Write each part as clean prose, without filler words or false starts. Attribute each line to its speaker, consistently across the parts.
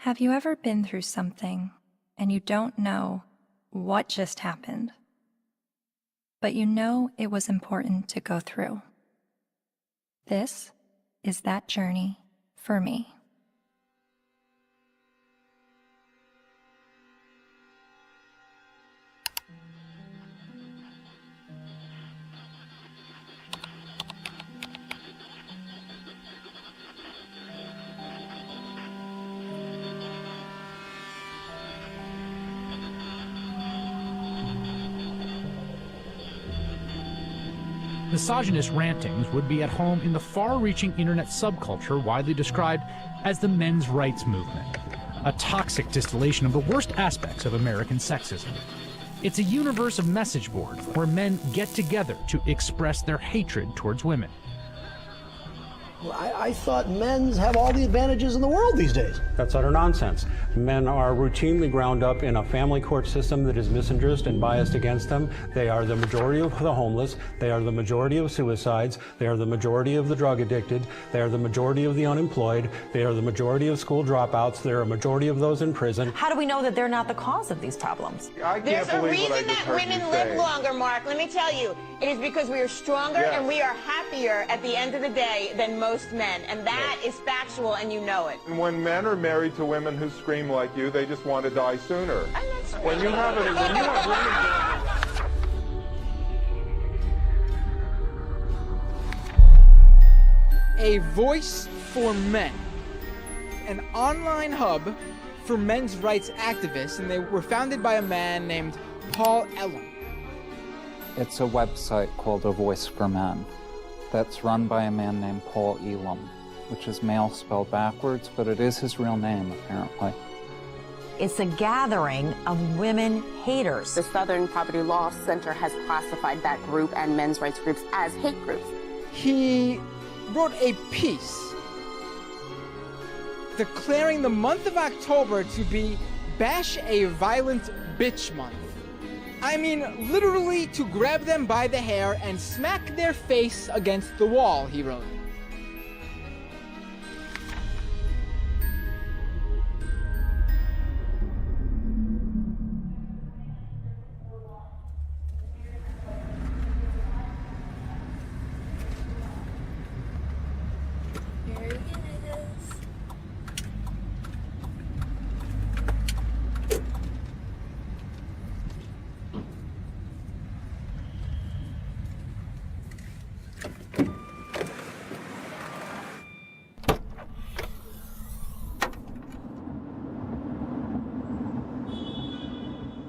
Speaker 1: Have you ever been through something and you don't know what just happened, but you know it was important to go through? This is that journey for me.
Speaker 2: Misogynist rantings would be at home in the far-reaching internet subculture widely described as the men's rights movement, a toxic distillation of the worst aspects of American sexism. It's a universe of message boards where men get together to express their hatred towards women.
Speaker 3: I thought men's have all the advantages in the world these days.
Speaker 4: That's utter nonsense. Men are routinely ground up in a family court system that is misandrist and biased against them. They are the majority of the homeless. They are the majority of suicides. They are the majority of the drug addicted. They are the majority of the unemployed. They are the majority of school dropouts. They are a majority of those in prison.
Speaker 5: How do we know that they're not the cause of these problems?
Speaker 6: There's a reason that women live longer, Mark. Let me tell you. It is because we are stronger and we are happier at the end of the day than most men. And that is factual, and you know it.
Speaker 7: And when men are married to women who scream like you, they just want to die sooner. When you have women...
Speaker 8: A voice for men. An online hub for men's rights activists, and they were founded by a man named Paul Elam.
Speaker 9: It's a website called A Voice for Men that's run by a man named Paul Elam, which is male spelled backwards, but it is his real name, apparently.
Speaker 5: It's a gathering of women haters.
Speaker 10: The Southern Poverty Law Center has classified that group and men's rights groups as hate groups.
Speaker 8: He wrote a piece declaring the month of October to be Bash a Violent Bitch Month. I mean, literally to grab them by the hair and smack their face against the wall, he wrote.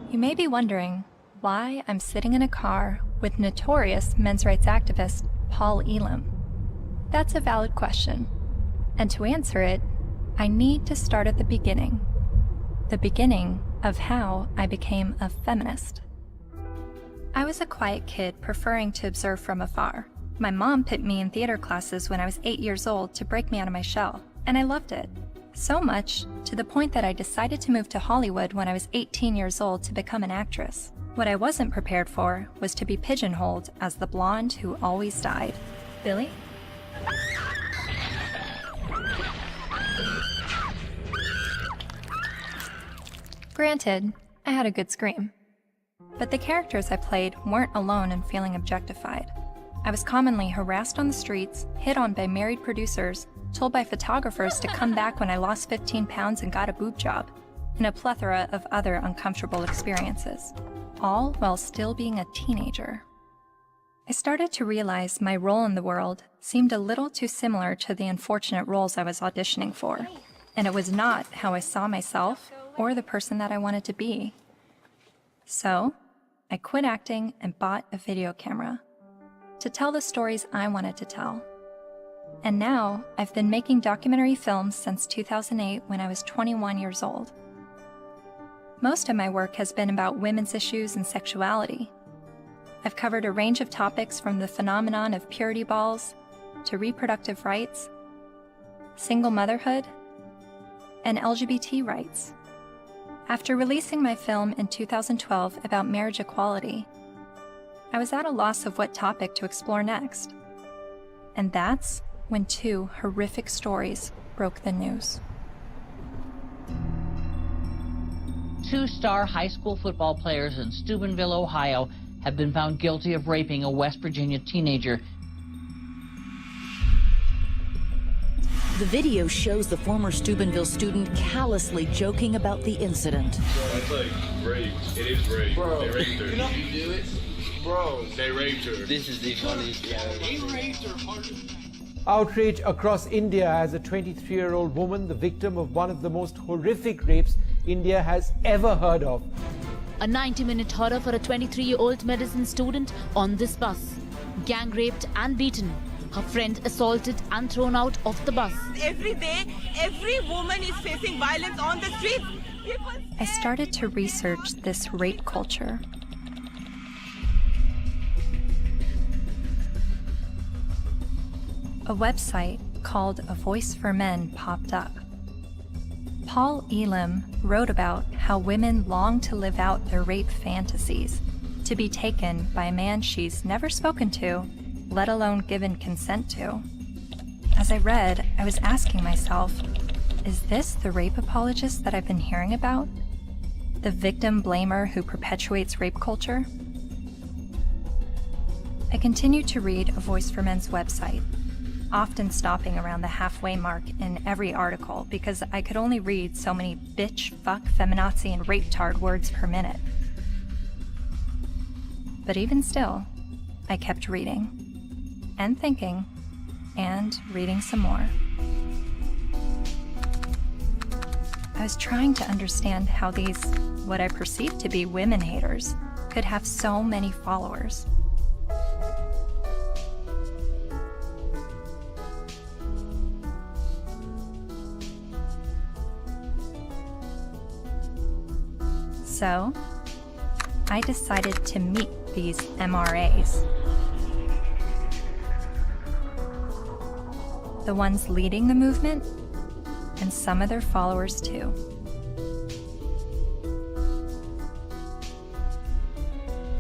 Speaker 1: You may be wondering why I'm sitting in a car with notorious men's rights activist Paul Elam. That's a valid question, and to answer it, I need to start at the beginning of how I became a feminist. I was a quiet kid preferring to observe from afar. My mom put me in theater classes when I was 8 years old to break me out of my shell, and I loved it. So much, to the point that I decided to move to Hollywood when I was 18 years old to become an actress. What I wasn't prepared for was to be pigeonholed as the blonde who always died. Billy? Granted, I had a good scream. But the characters I played weren't alone in feeling objectified. I was commonly harassed on the streets, hit on by married producers, told by photographers to come back when I lost 15 pounds and got a boob job, and a plethora of other uncomfortable experiences, all while still being a teenager. I started to realize my role in the world seemed a little too similar to the unfortunate roles I was auditioning for, and it was not how I saw myself or the person that I wanted to be. So, I quit acting and bought a video camera to tell the stories I wanted to tell. And now, I've been making documentary films since 2008 when I was 21 years old. Most of my work has been about women's issues and sexuality. I've covered a range of topics from the phenomenon of purity balls to reproductive rights, single motherhood, and LGBT rights. After releasing my film in 2012 about marriage equality, I was at a loss of what topic to explore next. And that's when two horrific stories broke the news.
Speaker 11: Two-star high school football players in Steubenville, Ohio, have been found guilty of raping a West Virginia teenager.
Speaker 12: The video shows the former Steubenville student callously joking about the incident.
Speaker 13: That's like rape. It is rape.
Speaker 14: Bro,
Speaker 13: they raped her.
Speaker 14: You know, you do it? Bro.
Speaker 13: They raped her.
Speaker 14: This is the funniest thing I've ever seen.
Speaker 15: Outrage across India as a 23-year-old woman, the victim of one of the most horrific rapes India has ever heard of.
Speaker 16: A 90-minute horror for a 23-year-old medicine student on this bus. Gang raped and beaten. Her friend assaulted and thrown out of the bus.
Speaker 6: Every day, every woman is facing violence on the street.
Speaker 1: I started to research this rape culture. A website called A Voice for Men popped up. Paul Elam wrote about how women long to live out their rape fantasies, to be taken by a man she's never spoken to, let alone given consent to. As I read, I was asking myself, is this the rape apologist that I've been hearing about? The victim blamer who perpetuates rape culture? I continued to read A Voice for Men's website, often stopping around the halfway mark in every article because I could only read so many bitch, fuck, feminazi, and rape-tard words per minute. But even still, I kept reading, and thinking, and reading some more. I was trying to understand how these, what I perceived to be women haters, could have so many followers. So, I decided to meet these MRAs. The ones leading the movement, and some of their followers too.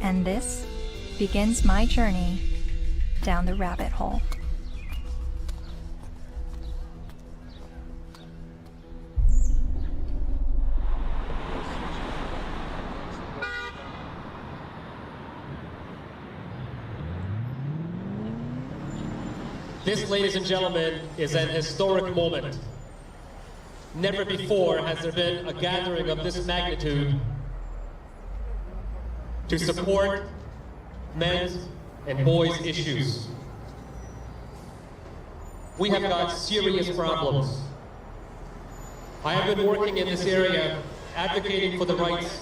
Speaker 1: And this begins my journey down the rabbit hole.
Speaker 17: This, ladies and gentlemen, is an historic moment. Never before has there been a gathering of this magnitude to support men's and boys' issues. We have got serious problems. I have been working in this area advocating for the rights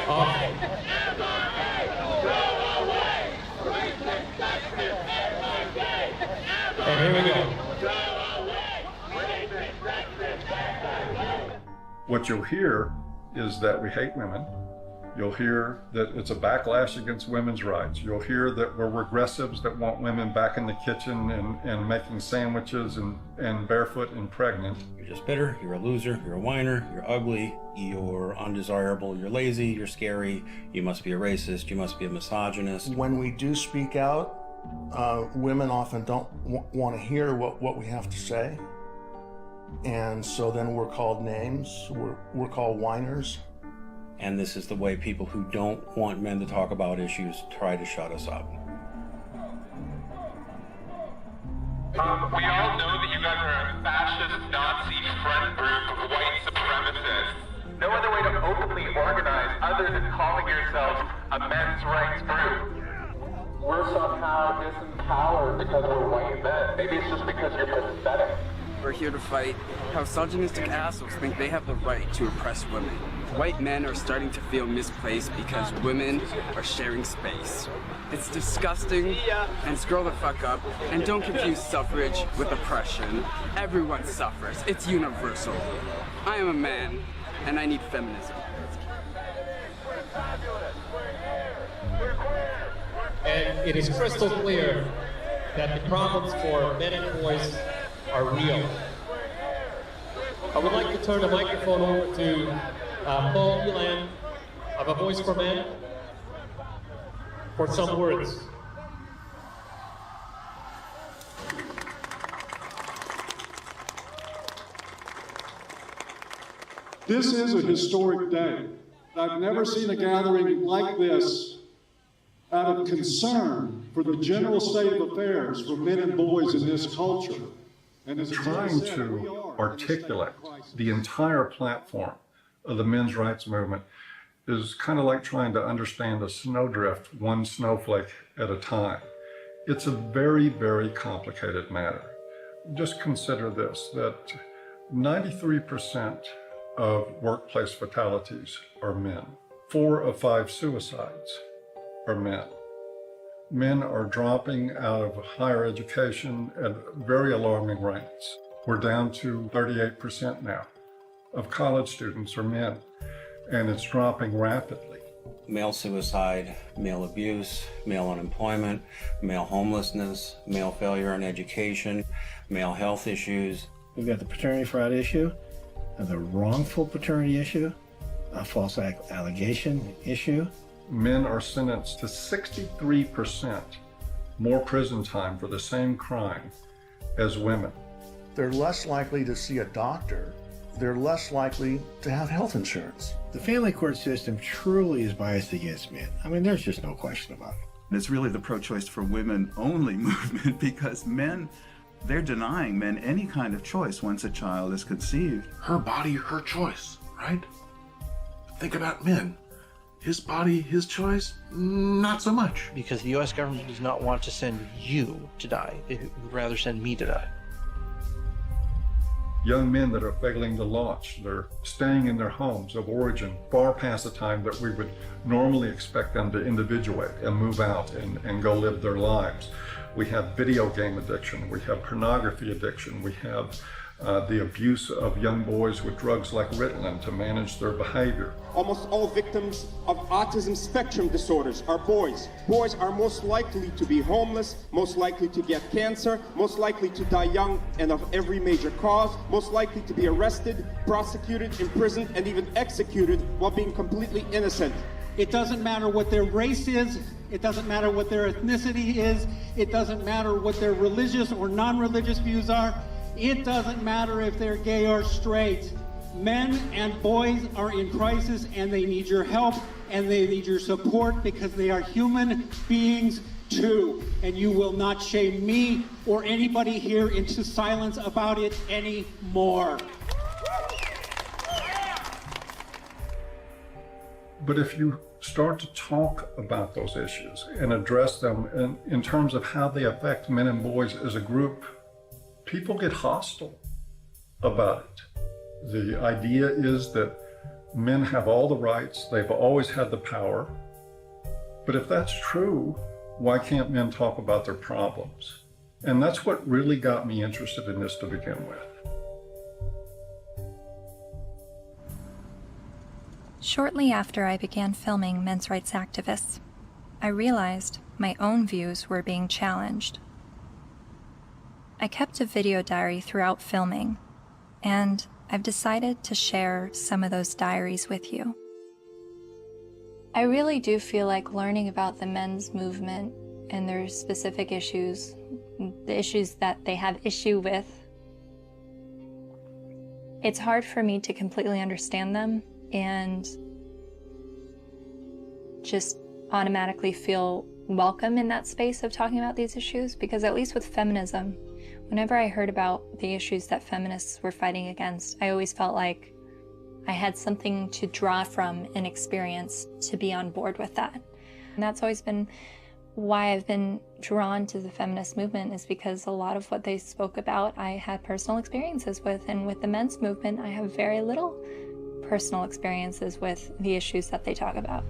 Speaker 17: of and here we go.
Speaker 7: What you'll hear is that we hate women. You'll hear that it's a backlash against women's rights. You'll hear that we're regressives that want women back in the kitchen and making sandwiches and barefoot and pregnant.
Speaker 18: You're just bitter, you're a loser, you're a whiner, you're ugly, you're undesirable, you're lazy, you're scary, you must be a racist, you must be a misogynist.
Speaker 19: When we do speak out, women often don't want to hear what we have to say. And so then we're called names, we're called whiners.
Speaker 18: And this is the way people who don't want men to talk about issues try to shut us up.
Speaker 20: We all know that you guys are a fascist, Nazi friend group of white supremacists. No other way to openly organize other than calling yourselves a men's rights group. We're somehow disempowered because we're white men. Maybe it's just because you're pathetic.
Speaker 21: We're here to fight how misogynistic assholes think they have the right to oppress women. White men are starting to feel misplaced because women are sharing space. It's disgusting, and scroll the fuck up, and don't confuse suffrage with oppression. Everyone suffers, it's universal. I am a man, and I need feminism.
Speaker 17: And it is crystal clear that the problems for men and boys are real. I would like to turn the microphone over to Paul Elam of A Voice for Men for some words.
Speaker 2: This is a historic day. I've never seen a gathering like this out of concern for the general state of affairs for men and boys in this culture. And as
Speaker 7: Trying to articulate the entire platform of the men's rights movement is kind of like trying to understand a snowdrift one snowflake at a time. It's a very, very complicated matter. Just consider this, that 93% of workplace fatalities are men. 4 of 5 suicides are men. Men are dropping out of higher education at very alarming rates. We're down to 38% now of college students are men, and it's dropping rapidly.
Speaker 18: Male suicide, male abuse, male unemployment, male homelessness, male failure in education, male health issues.
Speaker 3: We've got the paternity fraud issue, the wrongful paternity issue, a false allegation issue.
Speaker 7: Men are sentenced to 63% more prison time for the same crime as women.
Speaker 19: They're less likely to see a doctor. They're less likely to have health insurance.
Speaker 3: The family court system truly is biased against men. I mean, there's just no question about it.
Speaker 22: It's really the pro-choice for women only movement, because men, they're denying men any kind of choice once a child is conceived.
Speaker 23: Her body, her choice, right? Think about men. His body, his choice, not so much.
Speaker 24: Because the U.S. government does not want to send you to die. It would rather send me to die.
Speaker 7: Young men that are failing to launch, they're staying in their homes of origin far past the time that we would normally expect them to individuate and move out and go live their lives. We have video game addiction, we have pornography addiction, we have the abuse of young boys with drugs like Ritalin to manage their behavior.
Speaker 25: Almost all victims of autism spectrum disorders are boys. Boys are most likely to be homeless, most likely to get cancer, most likely to die young and of every major cause, most likely to be arrested, prosecuted, imprisoned, and even executed while being completely innocent.
Speaker 26: It doesn't matter what their race is, it doesn't matter what their ethnicity is, it doesn't matter what their religious or non-religious views are. It doesn't matter if they're gay or straight. Men and boys are in crisis, and they need your help and they need your support, because they are human beings too. And you will not shame me or anybody here into silence about it anymore.
Speaker 7: But if you start to talk about those issues and address them in terms of how they affect men and boys as a group, people get hostile about it. The idea is that men have all the rights, they've always had the power. But if that's true, why can't men talk about their problems? And that's what really got me interested in this to begin with.
Speaker 1: Shortly after I began filming men's rights activists, I realized my own views were being challenged. I kept a video diary throughout filming, and I've decided to share some of those diaries with you. I really do feel like learning about the men's movement and their specific issues, the issues that they have issue with, it's hard for me to completely understand them and just automatically feel welcome in that space of talking about these issues, because at least with feminism, whenever I heard about the issues that feminists were fighting against, I always felt like I had something to draw from and experience to be on board with that. And that's always been why I've been drawn to the feminist movement, is because a lot of what they spoke about I had personal experiences with, and with the men's movement I have very little personal experiences with the issues that they talk about.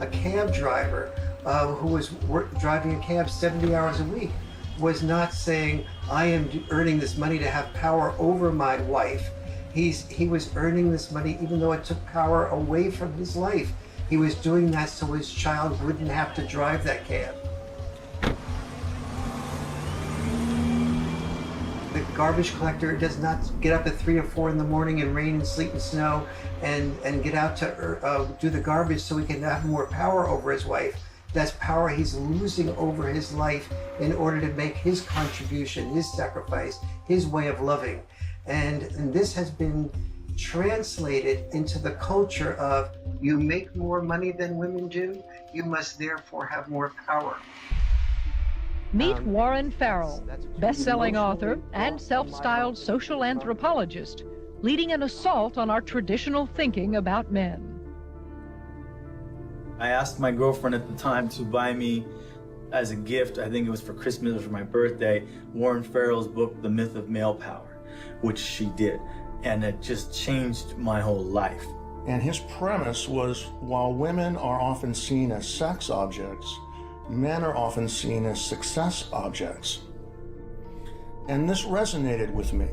Speaker 27: A cab driver who was driving a cab 70 hours a week was not saying, I am earning this money to have power over my wife. He was earning this money even though it took power away from his life. He was doing that so his child wouldn't have to drive that cab. The garbage collector does not get up at 3 or 4 in the morning in rain and sleet and snow and get out to do the garbage so he can have more power over his wife. That's power he's losing over his life in order to make his contribution, his sacrifice, his way of loving. And this has been translated into the culture of, you make more money than women do, you must therefore have more power.
Speaker 4: Meet Warren Farrell, best-selling author and self-styled social anthropologist, leading an assault on our traditional thinking about men.
Speaker 5: I asked my girlfriend at the time to buy me as a gift, I think it was for Christmas or for my birthday, Warren Farrell's book, The Myth of Male Power, which she did. And it just changed my whole life.
Speaker 19: And his premise was, while women are often seen as sex objects, men are often seen as success objects. And this resonated with me.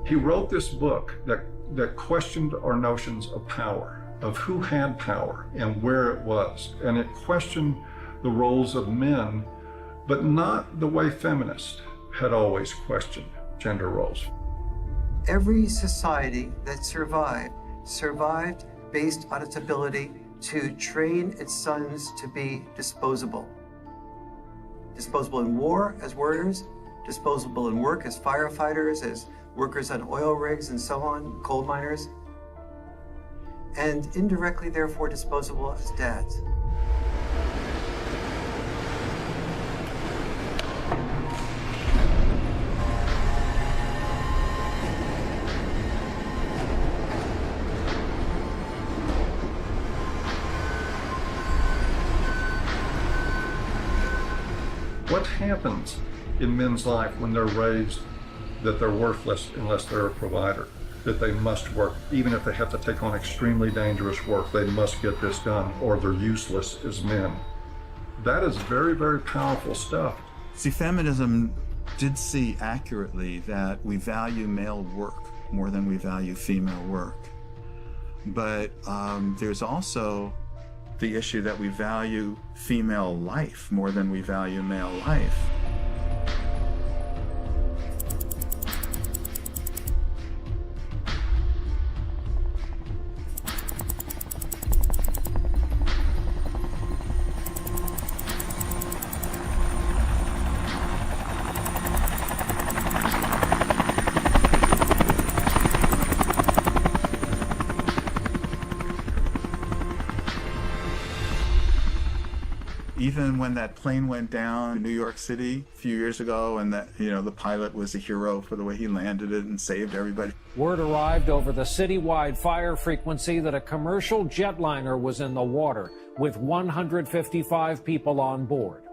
Speaker 7: He wrote this book that questioned our notions of power, of who had power and where it was. And it questioned the roles of men, but not the way feminists had always questioned gender roles.
Speaker 27: Every society that survived based on its ability to train its sons to be disposable. Disposable in war as warriors, disposable in work as firefighters, as workers on oil rigs and so on, coal miners, and indirectly, therefore, disposable as dads.
Speaker 7: What happens in men's life when they're raised that they're worthless unless they're a provider, that they must work, even if they have to take on extremely dangerous work, they must get this done, or they're useless as men? That is very, very powerful stuff.
Speaker 22: See, feminism did see accurately that we value male work more than we value female work. But there's also the issue that we value female life more than we value male life. Even when that plane went down in New York City a few years ago, and that, the pilot was a hero for the way he landed it and saved everybody.
Speaker 8: Word arrived over the citywide fire frequency that a commercial jetliner was in the water with 155 people on board.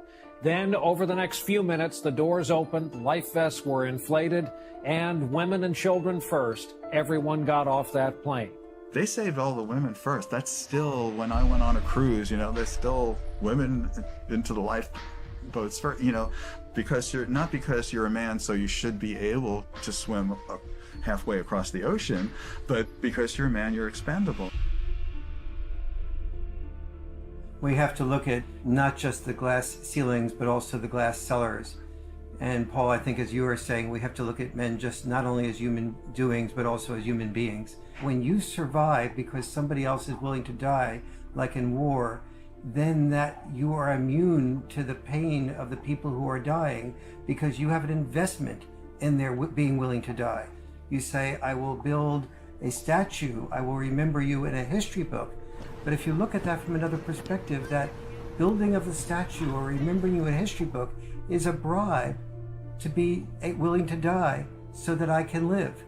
Speaker 8: Then, over the next few minutes, the doors opened, life vests were inflated, and women and children first, everyone got off that plane.
Speaker 22: They saved all the women first. That's still, when I went on a cruise, there's still women into the lifeboats first, because you're a man, so you should be able to swim halfway across the ocean, but because you're a man, you're expendable.
Speaker 27: We have to look at not just the glass ceilings, but also the glass cellars. And Paul, I think as you were saying, we have to look at men just not only as human doings, but also as human beings. When you survive because somebody else is willing to die, like in war, then that you are immune to the pain of the people who are dying because you have an investment in their being willing to die. You say, I will build a statue, I will remember you in a history book. But if you look at that from another perspective, that building of the statue or remembering you in a history book is a bribe to be willing to die so that I can live.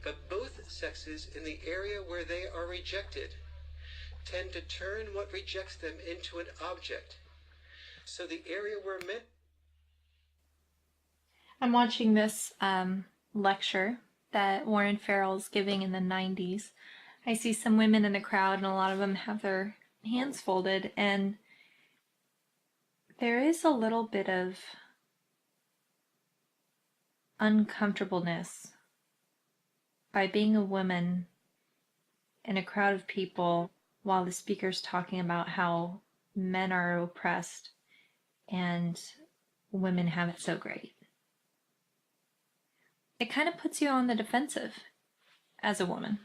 Speaker 27: But both sexes, in the area where they are rejected, tend to turn what rejects them into an object. So the area where men...
Speaker 1: I'm watching this lecture that Warren Farrell's giving in the 90s. I see some women in the crowd, and a lot of them have their hands folded, and there is a little bit of uncomfortableness by being a woman in a crowd of people while the speaker's talking about how men are oppressed and women have it so great. It kind of puts you on the defensive as a woman.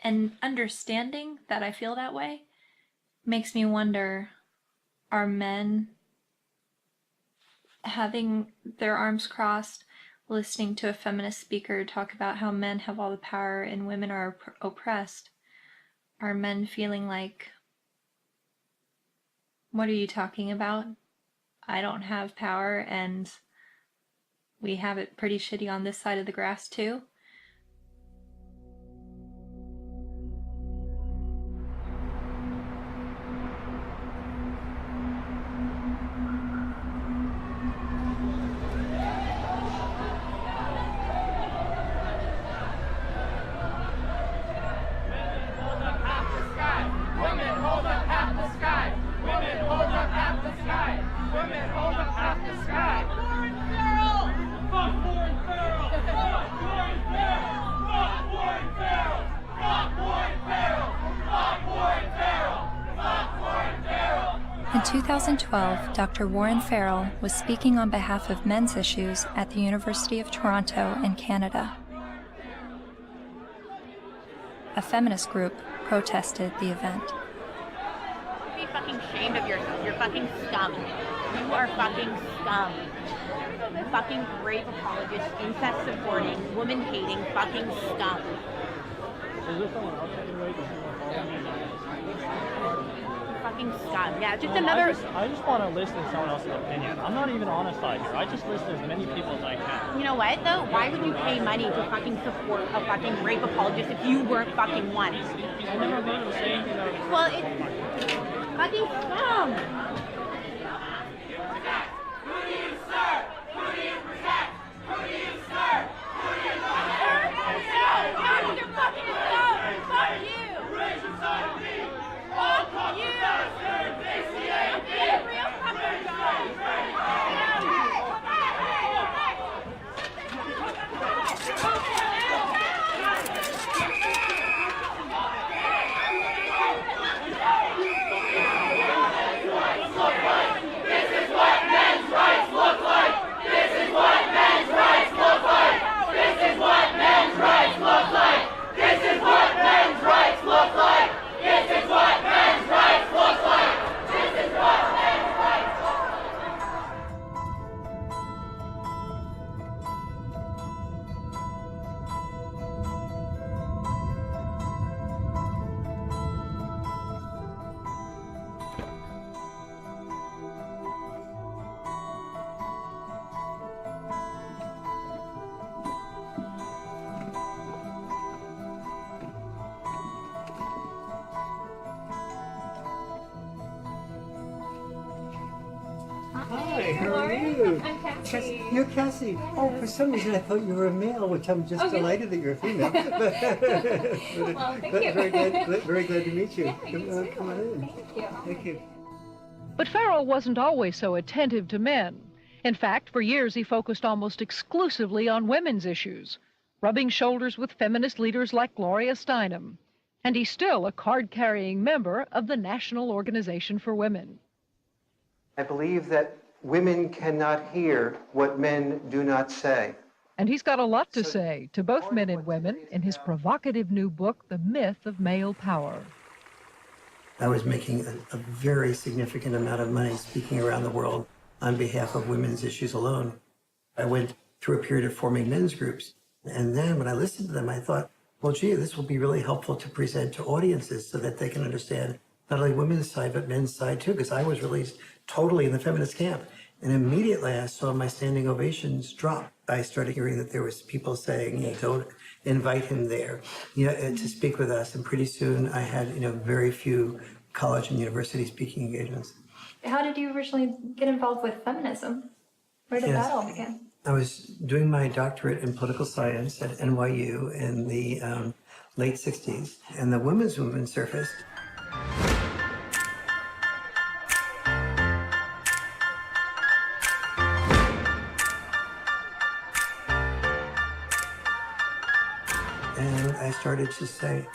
Speaker 1: And understanding that I feel that way makes me wonder, are men having their arms crossed, listening to a feminist speaker talk about how men have all the power and women are oppressed? Are men feeling like, what are you talking about? I don't have power and we have it pretty shitty on this side of the grass too? In 2012, Dr. Warren Farrell was speaking on behalf of men's issues at the University of Toronto in Canada. A feminist group protested the event.
Speaker 9: Be fucking ashamed of yourself. You're fucking scum. You are fucking scum. Fucking rape apologist, incest supporting, woman hating, fucking scum. Fucking scum. Yeah, just another.
Speaker 10: I just want to listen to someone else's opinion. I'm not even on a side here. I just listen to as many people as I can.
Speaker 9: You know what though? Why would you pay money to fucking support a fucking rape apologist if you weren't fucking one?
Speaker 10: I never heard him say anything that was.
Speaker 9: Well, it's fucking scum.
Speaker 11: Who do you serve? Who do you protect? Who do you serve? Who do you serve?
Speaker 9: You're fucking scum. Fuck you.
Speaker 11: Raise your side of me. All cops are bastard. ACAB.
Speaker 9: Real fucking scum.
Speaker 27: Hi, how are you?
Speaker 9: I'm Cassie.
Speaker 27: You're Cassie. Oh, for some reason I thought you were a male, which I'm just delighted that you're a female.
Speaker 9: Well, thank you.
Speaker 27: Very glad to meet you.
Speaker 9: Yeah,
Speaker 27: Come on in.
Speaker 9: Thank you.
Speaker 27: Thank you.
Speaker 4: But Farrell wasn't always so attentive to men. In fact, for years he focused almost exclusively on women's issues, rubbing shoulders with feminist leaders like Gloria Steinem. And he's still a card-carrying member of the National Organization for Women.
Speaker 27: I believe that women cannot hear what men do not say.
Speaker 4: And he's got a lot to say to both men and women in his provocative new book, The Myth of Male Power.
Speaker 27: I was making a very significant amount of money speaking around the world on behalf of women's issues alone. I went through a period of forming men's groups. And then when I listened to them, I thought, well, gee, this will be really helpful to present to audiences so that they can understand not only women's side, but men's side too, because I was released totally in the feminist camp. And immediately I saw my standing ovations drop. I started hearing that there was people saying, don't invite him there, to speak with us. And pretty soon I had, very few college and university speaking engagements.
Speaker 1: How did you originally get involved with feminism? Where did that all begin?
Speaker 27: I was doing my doctorate in political science at NYU in the late 60s, and the women's movement surfaced. And I started to say,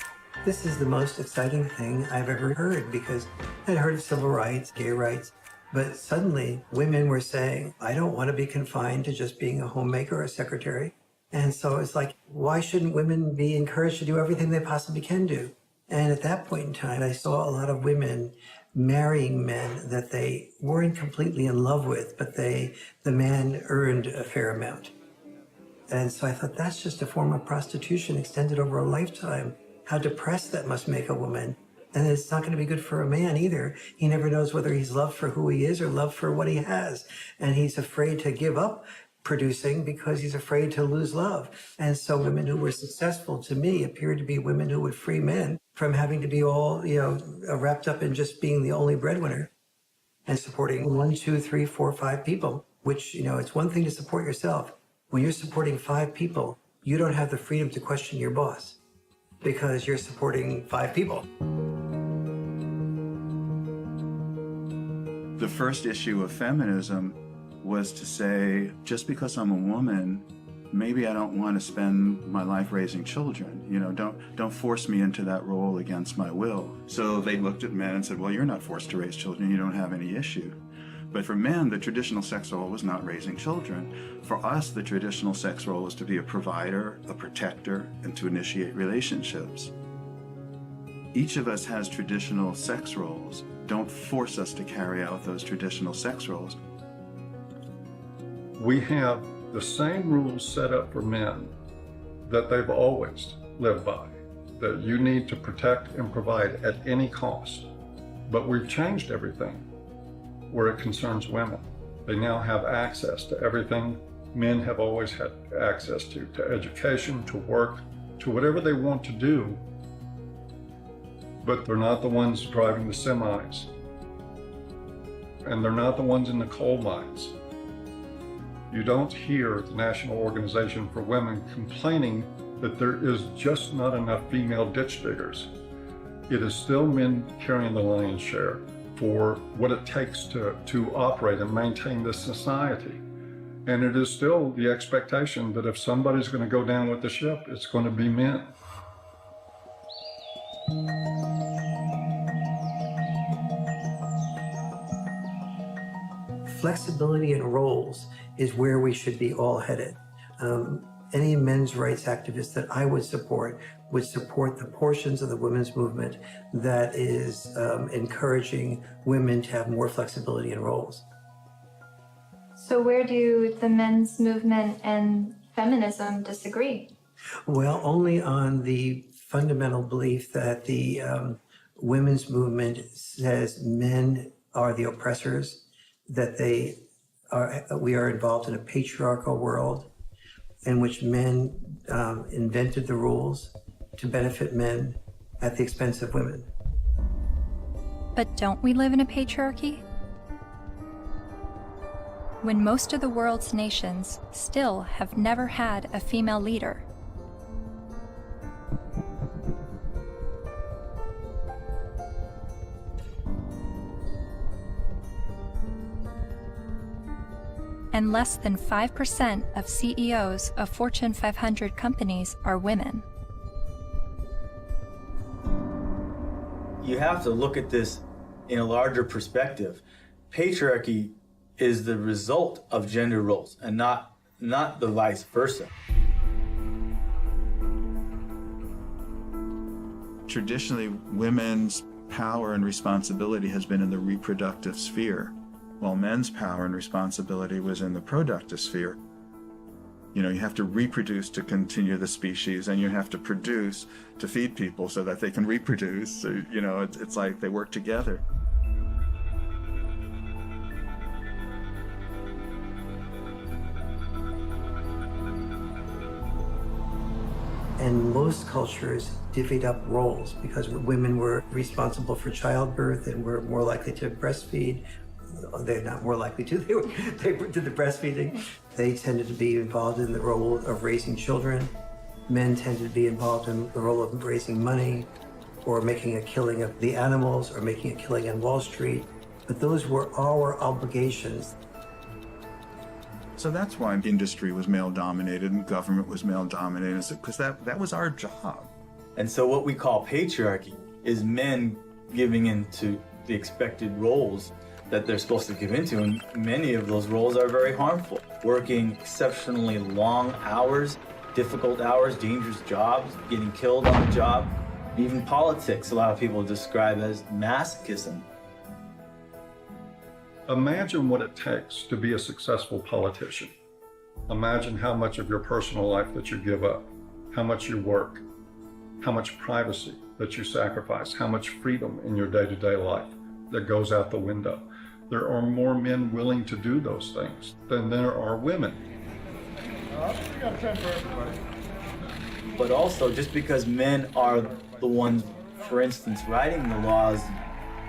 Speaker 27: this is the most exciting thing I've ever heard, because I'd heard of civil rights, gay rights, But suddenly, women were saying, I don't want to be confined to just being a homemaker or a secretary. And so it's like, why shouldn't women be encouraged to do everything they possibly can do? And at that point in time, I saw a lot of women marrying men that they weren't completely in love with, but the man earned a fair amount. And so I thought, that's just a form of prostitution extended over a lifetime. How depressed that must make a woman. And it's not going to be good for a man either. He never knows whether he's loved for who he is or loved for what he has. And he's afraid to give up producing because he's afraid to lose love. And so women who were successful to me appeared to be women who would free men from having to be all, wrapped up in just being the only breadwinner and supporting 1, 2, 3, 4, 5 people, which, it's one thing to support yourself. When you're supporting 5 people, you don't have the freedom to question your boss because you're supporting 5 people.
Speaker 22: The first issue of feminism was to say, just because I'm a woman, maybe I don't want to spend my life raising children. Don't force me into that role against my will. So they looked at men and said, well, you're not forced to raise children. You don't have any issue. But for men, the traditional sex role was not raising children. For us, the traditional sex role was to be a provider, a protector, and to initiate relationships. Each of us has traditional sex roles. Don't force us to carry out those traditional sex roles.
Speaker 7: We have the same rules set up for men that they've always lived by, that you need to protect and provide at any cost. But we've changed everything where it concerns women. They now have access to everything men have always had access to education, to work, to whatever they want to do. But they're not the ones driving the semis. And they're not the ones in the coal mines. You don't hear the National Organization for Women complaining that there is just not enough female ditch diggers. It is still men carrying the lion's share for what it takes to operate and maintain this society. And it is still the expectation that if somebody's going to go down with the ship, it's going to be men.
Speaker 27: Flexibility in roles is where we should be all headed. Any men's rights activist that I would support the portions of the women's movement that is encouraging women to have more flexibility in roles.
Speaker 1: So where do the men's movement and feminism disagree?
Speaker 27: Well, only on the fundamental belief that the women's movement says men are the oppressors, that we are involved in a patriarchal world in which men invented the rules to benefit men at the expense of women.
Speaker 1: But don't we live in a patriarchy? When most of the world's nations still have never had a female leader. And less than 5% of CEOs of Fortune 500 companies are women.
Speaker 5: You have to look at this in a larger perspective. Patriarchy is the result of gender roles and not the vice versa.
Speaker 22: Traditionally, women's power and responsibility has been in the reproductive sphere, while men's power and responsibility was in the productive sphere. You have to reproduce to continue the species, and you have to produce to feed people so that they can reproduce. So, it's like they work together.
Speaker 27: And most cultures divvied up roles because women were responsible for childbirth and were more likely to breastfeed. They're not more likely to, they did the breastfeeding. They tended to be involved in the role of raising children. Men tended to be involved in the role of raising money or making a killing of the animals or making a killing on Wall Street. But those were our obligations.
Speaker 22: So that's why industry was male-dominated and government was male-dominated, because that was our job.
Speaker 5: And so what we call patriarchy is men giving into the expected roles that they're supposed to give into, and many of those roles are very harmful. Working exceptionally long hours, difficult hours, dangerous jobs, getting killed on the job. Even politics, a lot of people describe as masochism.
Speaker 7: Imagine what it takes to be a successful politician. Imagine how much of your personal life that you give up, how much you work, how much privacy that you sacrifice, how much freedom in your day-to-day life that goes out the window. There are more men willing to do those things than there are women.
Speaker 5: But also, just because men are the ones, for instance, writing the laws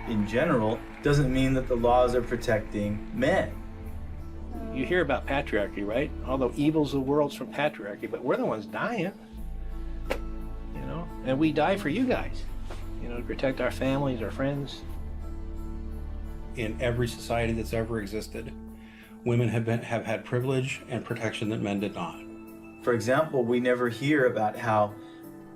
Speaker 5: in general, doesn't mean that the laws are protecting men.
Speaker 24: You hear about patriarchy, right? All the evils of the world's from patriarchy, but we're the ones dying, you know? And we die for you guys, you know, to protect our families, our friends.
Speaker 18: In every society that's ever existed, women have had privilege and protection that men did not.
Speaker 5: For example, we never hear about how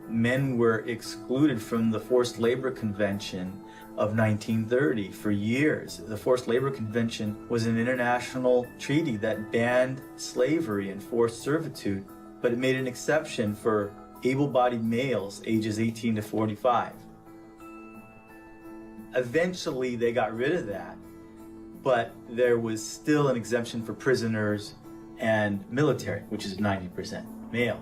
Speaker 5: men were excluded from the Forced Labor Convention of 1930 for years. The Forced Labor Convention was an international treaty that banned slavery and forced servitude, but it made an exception for able-bodied males ages 18 to 45. Eventually, they got rid of that, but there was still an exemption for prisoners and military, which is 90% male.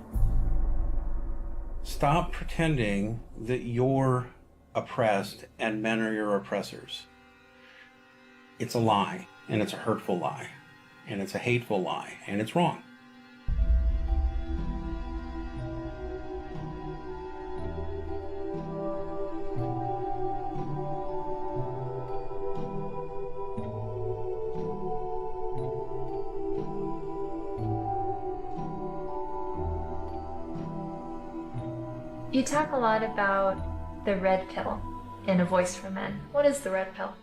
Speaker 18: Stop pretending that you're oppressed and men are your oppressors. It's a lie, and it's a hurtful lie, and it's a hateful lie, and it's wrong.
Speaker 1: You talk a lot about the red pill in A Voice for Men. What is the red pill?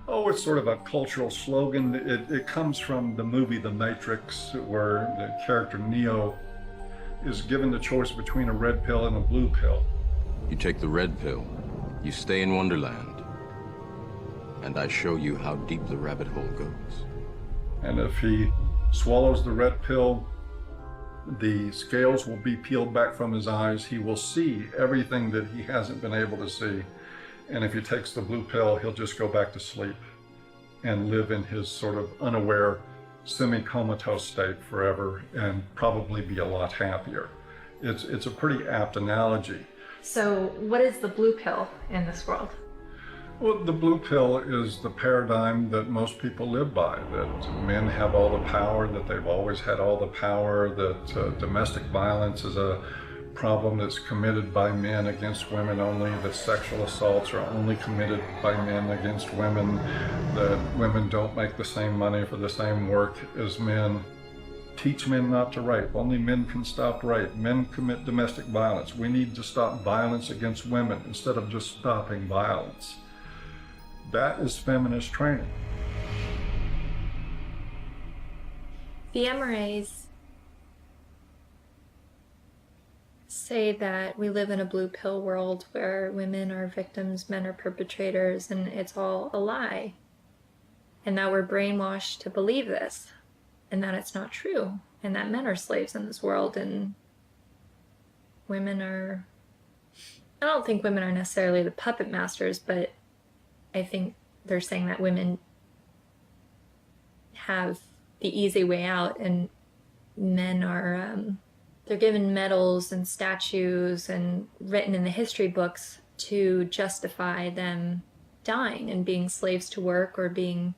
Speaker 7: Oh, it's sort of a cultural slogan. It comes from the movie The Matrix, where the character Neo is given the choice between a red pill and a blue pill.
Speaker 6: You take the red pill, you stay in Wonderland, and I show you how deep the rabbit hole goes.
Speaker 7: And if he swallows the red pill, the scales will be peeled back from his eyes. He will see everything that he hasn't been able to see. And if he takes the blue pill, he'll just go back to sleep and live in his sort of unaware, semi-comatose state forever and probably be a lot happier. It's a pretty apt analogy.
Speaker 1: So what is the blue pill in this world?
Speaker 7: Well, the blue pill is the paradigm that most people live by, that men have all the power, that they've always had all the power, that domestic violence is a problem that's committed by men against women only, that sexual assaults are only committed by men against women, that women don't make the same money for the same work as men. Teach men not to rape. Only men can stop rape. Men commit domestic violence. We need to stop violence against women instead of just stopping violence. That is feminist training.
Speaker 1: The MRAs say that we live in a blue pill world where women are victims, men are perpetrators, and it's all a lie. And that we're brainwashed to believe this, and that it's not true, and that men are slaves in this world, and women are... I don't think women are necessarily the puppet masters, but I think they're saying that women have the easy way out, and men are, they're given medals and statues and written in the history books to justify them dying and being slaves to work or being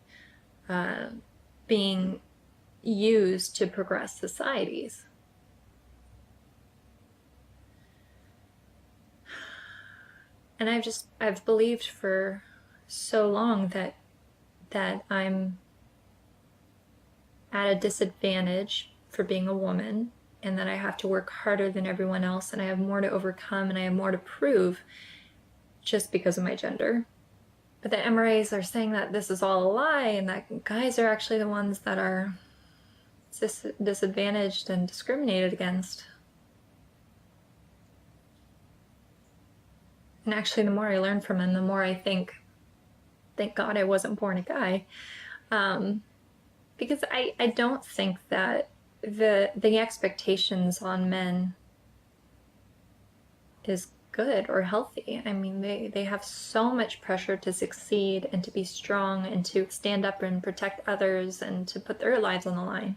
Speaker 1: used to progress societies. And I've believed for so long that I'm at a disadvantage for being a woman, and that I have to work harder than everyone else, and I have more to overcome, and I have more to prove just because of my gender. But the MRAs are saying that this is all a lie, and that guys are actually the ones that are disadvantaged and discriminated against. And actually, the more I learn from him, the more I think thank God I wasn't born a guy. Because I don't think that the expectations on men is good or healthy. I mean, they have so much pressure to succeed and to be strong and to stand up and protect others and to put their lives on the line.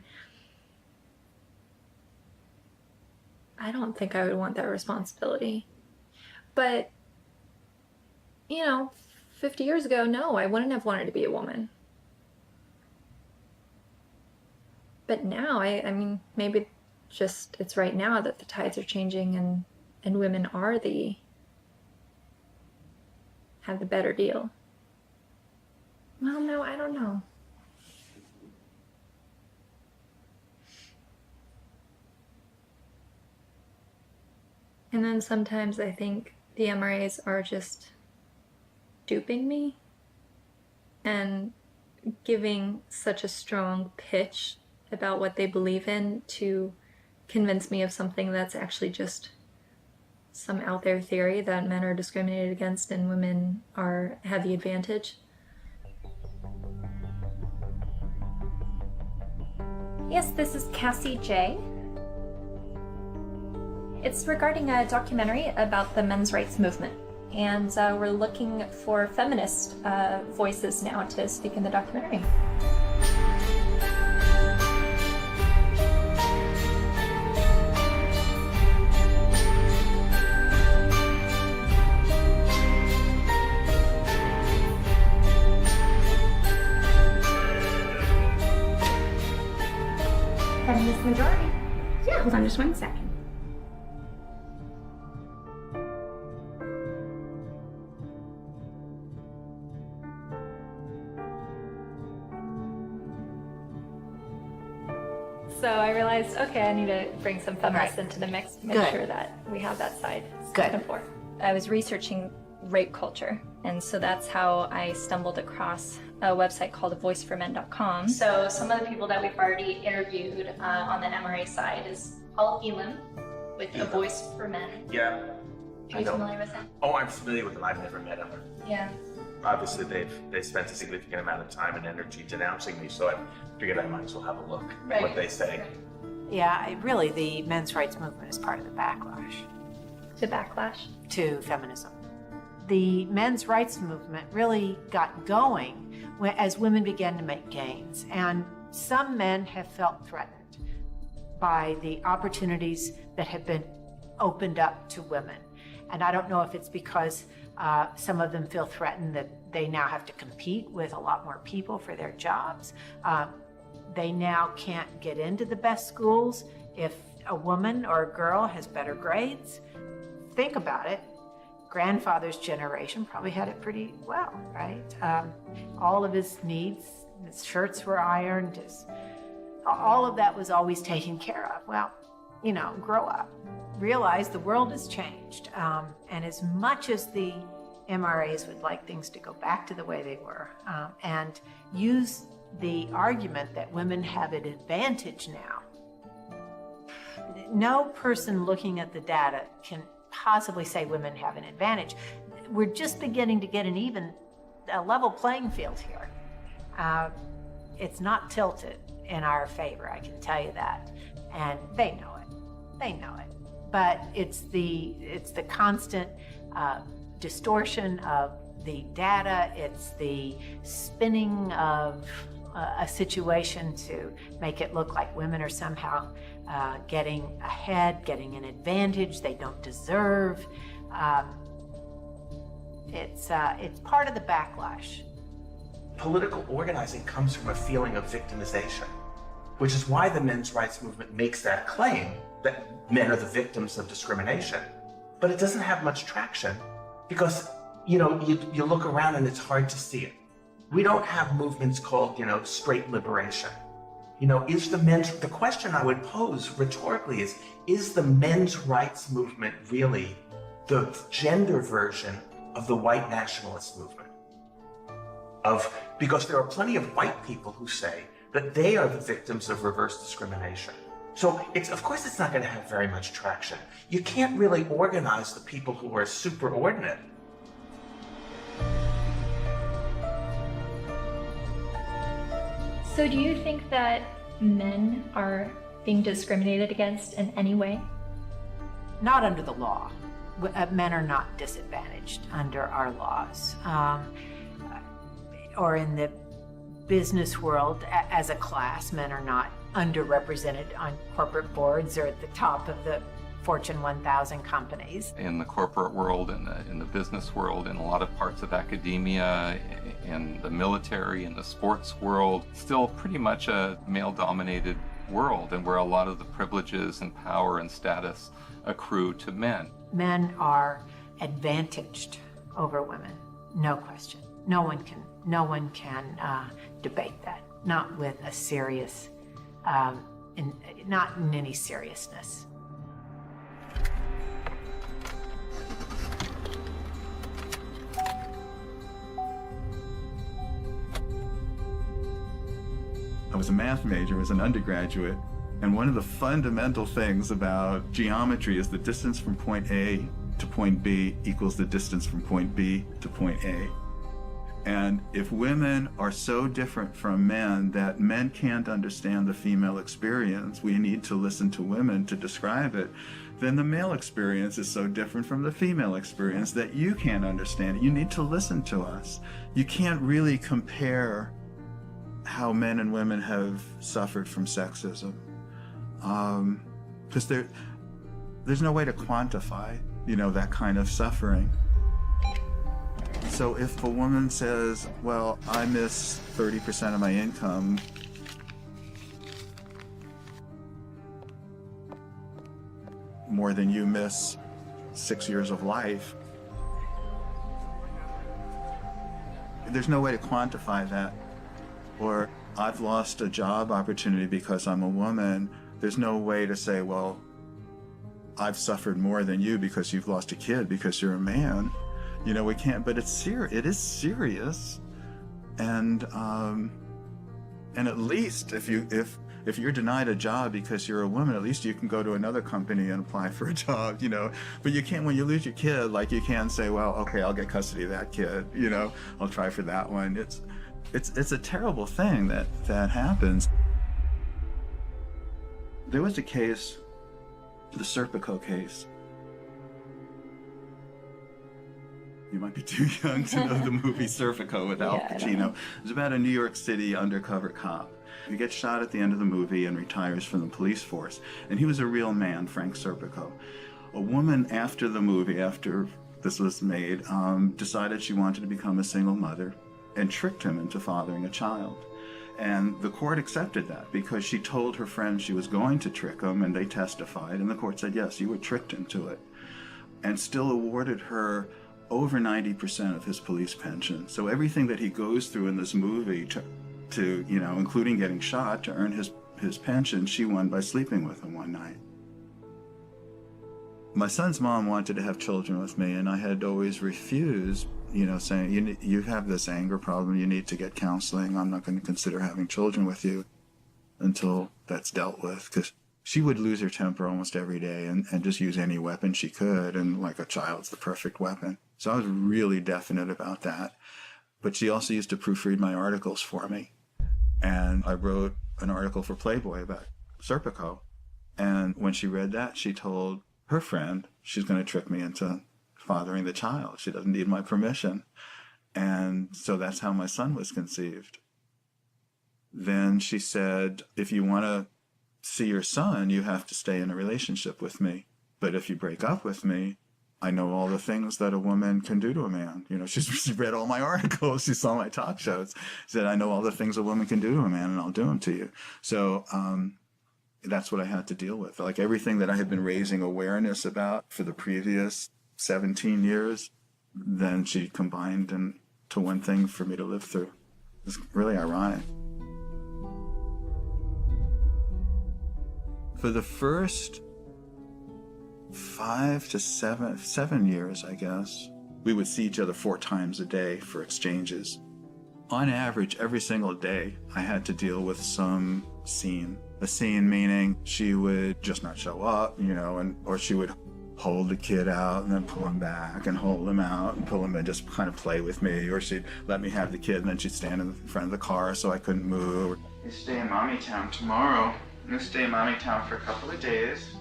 Speaker 1: I don't think I would want that responsibility. But, 50 years ago, no, I wouldn't have wanted to be a woman. But now, I mean, maybe just it's right now that the tides are changing and women have the better deal. Well, no, I don't know. And then sometimes I think the MRAs are just duping me and giving such a strong pitch about what they believe in to convince me of something that's actually just some out there theory that men are discriminated against and women have the advantage.
Speaker 12: Yes, this is Cassie J. It's regarding a documentary about the men's rights movement, and we're looking for feminist voices now to speak in the documentary.
Speaker 13: Feminist majority. Yeah, hold on just 1 second.
Speaker 1: So I realized, okay, I need to bring some feminists into the mix to make
Speaker 12: Good.
Speaker 1: sure that we have that side
Speaker 12: Good.
Speaker 1: spoken for. I was researching rape culture, and so that's how I stumbled across a website called voiceformen.com. So some of the people that we've already interviewed on the MRA side is Paul Elam with A Voice for Men.
Speaker 14: Yeah.
Speaker 1: Are you familiar with him?
Speaker 14: Oh, I'm familiar with them. I've never met them.
Speaker 1: Yeah.
Speaker 14: Obviously, they've spent a significant amount of time and energy denouncing me, so I figured I might as well have a look at what they say.
Speaker 15: Yeah, really, the men's rights movement is part of the backlash.
Speaker 1: The backlash?
Speaker 15: To feminism. The men's rights movement really got going as women began to make gains, and some men have felt threatened by the opportunities that have been opened up to women. And I don't know if it's because some of them feel threatened that they now have to compete with a lot more people for their jobs. They now can't get into the best schools if a woman or a girl has better grades. Think about it. Grandfather's generation probably had it pretty well, right? All of his needs, his shirts were ironed, all of that was always taken care of. Well, grow up. Realize the world has changed. And as much as the MRAs would like things to go back to the way they were, and use the argument that women have an advantage now, no person looking at the data can possibly say women have an advantage. We're just beginning to get a level playing field here. It's not tilted in our favor, I can tell you that. And they know it. They know it. But it's the constant distortion of the data. It's the spinning of a situation to make it look like women are somehow getting ahead, getting an advantage they don't deserve. It's part of the backlash.
Speaker 14: Political organizing comes from a feeling of victimization, which is why the men's rights movement makes that claim that men are the victims of discrimination. But it doesn't have much traction because, you look around and it's hard to see it. We don't have movements called, straight liberation. The question I would pose rhetorically is the men's rights movement really the gender version of the white nationalist movement? Because there are plenty of white people who say that they are the victims of reverse discrimination. So of course it's not going to have very much traction. You can't really organize the people who are superordinate.
Speaker 12: So do you think that men are being discriminated against in any way?
Speaker 15: Not under the law. Men are not disadvantaged under our laws. Or in the business world, as a class, men are not underrepresented on corporate boards or at the top of the Fortune 1000 companies.
Speaker 2: In the corporate world, in the business world, in a lot of parts of academia, in the military, in the sports world, still pretty much a male-dominated world, and where a lot of the privileges and power and status accrue to men.
Speaker 15: Men are advantaged over women, no question. No one can debate that, not with a serious, not in any seriousness.
Speaker 22: I was a math major as an undergraduate, and one of the fundamental things about geometry is the distance from point A to point B equals the distance from point B to point A. And if women are so different from men that men can't understand the female experience, we need to listen to women to describe it, then the male experience is so different from the female experience that you can't understand it. You need to listen to us. You can't really compare how men and women have suffered from sexism, because there's no way to quantify, that kind of suffering. So if a woman says, well, I miss 30% of my income, more than you miss 6 years of life, there's no way to quantify that. Or I've lost a job opportunity because I'm a woman. There's no way to say, well, I've suffered more than you because you've lost a kid because you're a man. We can't, but it's serious. It is serious. And at least if you're denied a job because you're a woman, at least you can go to another company and apply for a job, But you can't, when you lose your kid, like you can't say, well, okay, I'll get custody of that kid, I'll try for that one. It's a terrible thing that happens. There was a case, the Serpico case. You might be too young to know the movie Serpico with Al Pacino. It was about a New York City undercover cop. He gets shot at the end of the movie and retires from the police force. And he was a real man, Frank Serpico. A woman after the movie, after this was made, decided she wanted to become a single mother and tricked him into fathering a child. And the court accepted that because she told her friends she was going to trick him, and they testified, and the court said, yes, you were tricked into it, and still awarded her over 90% of his police pension. So everything that he goes through in this movie to including getting shot to earn his pension, she won by sleeping with him one night. My son's mom wanted to have children with me, and I had always refused, saying, you have this anger problem, you need to get counseling, I'm not going to consider having children with you until that's dealt with, because she would lose her temper almost every day and just use any weapon she could, and like a child's the perfect weapon. So I was really definite about that. But she also used to proofread my articles for me. And I wrote an article for Playboy about Serpico. And when she read that, she told her friend she's going to trick me into fathering the child. She doesn't need my permission. And so that's how my son was conceived. Then she said, if you want to see your son, you have to stay in a relationship with me. But if you break up with me, I know all the things that a woman can do to a man. She read all my articles. She saw my talk shows. She said, I know all the things a woman can do to a man, and I'll do them to you. So that's what I had to deal with. Like everything that I had been raising awareness about for the previous 17 years, then she combined into one thing for me to live through. It's really ironic. For the first 5 to 7 years, I guess, we would see each other 4 times a day for exchanges. On average, every single day, I had to deal with some scene. A scene meaning she would just not show up, or she would hold the kid out and then pull him back and hold him out and pull him and just kind of play with me, or she'd let me have the kid and then she'd stand in front of the car so I couldn't move.
Speaker 3: You stay in Mommy Town tomorrow. You stay in Mommy Town for a couple of days,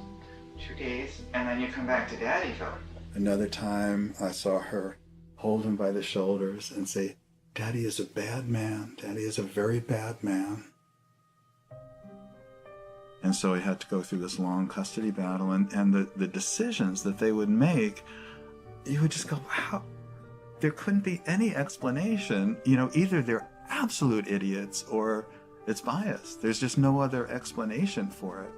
Speaker 3: 2 days, and then you come back to Daddyville.
Speaker 22: Another time I saw her hold him by the shoulders and say, Daddy is a bad man. Daddy is a very bad man. And so he had to go through this long custody battle, and the decisions that they would make, you would just go, wow, there couldn't be any explanation. You know, either they're absolute idiots or it's biased. There's just no other explanation for it.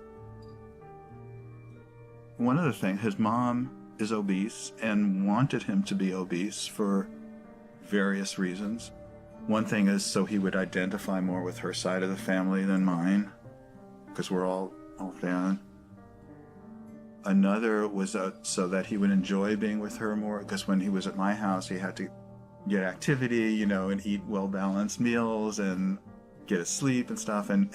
Speaker 22: One other thing, his mom is obese and wanted him to be obese for various reasons. One thing is so he would identify more with her side of the family than mine, because we're all thin. Another was so that he would enjoy being with her more, because when he was at my house, he had to get activity, you know, and eat well-balanced meals and get his sleep and stuff. And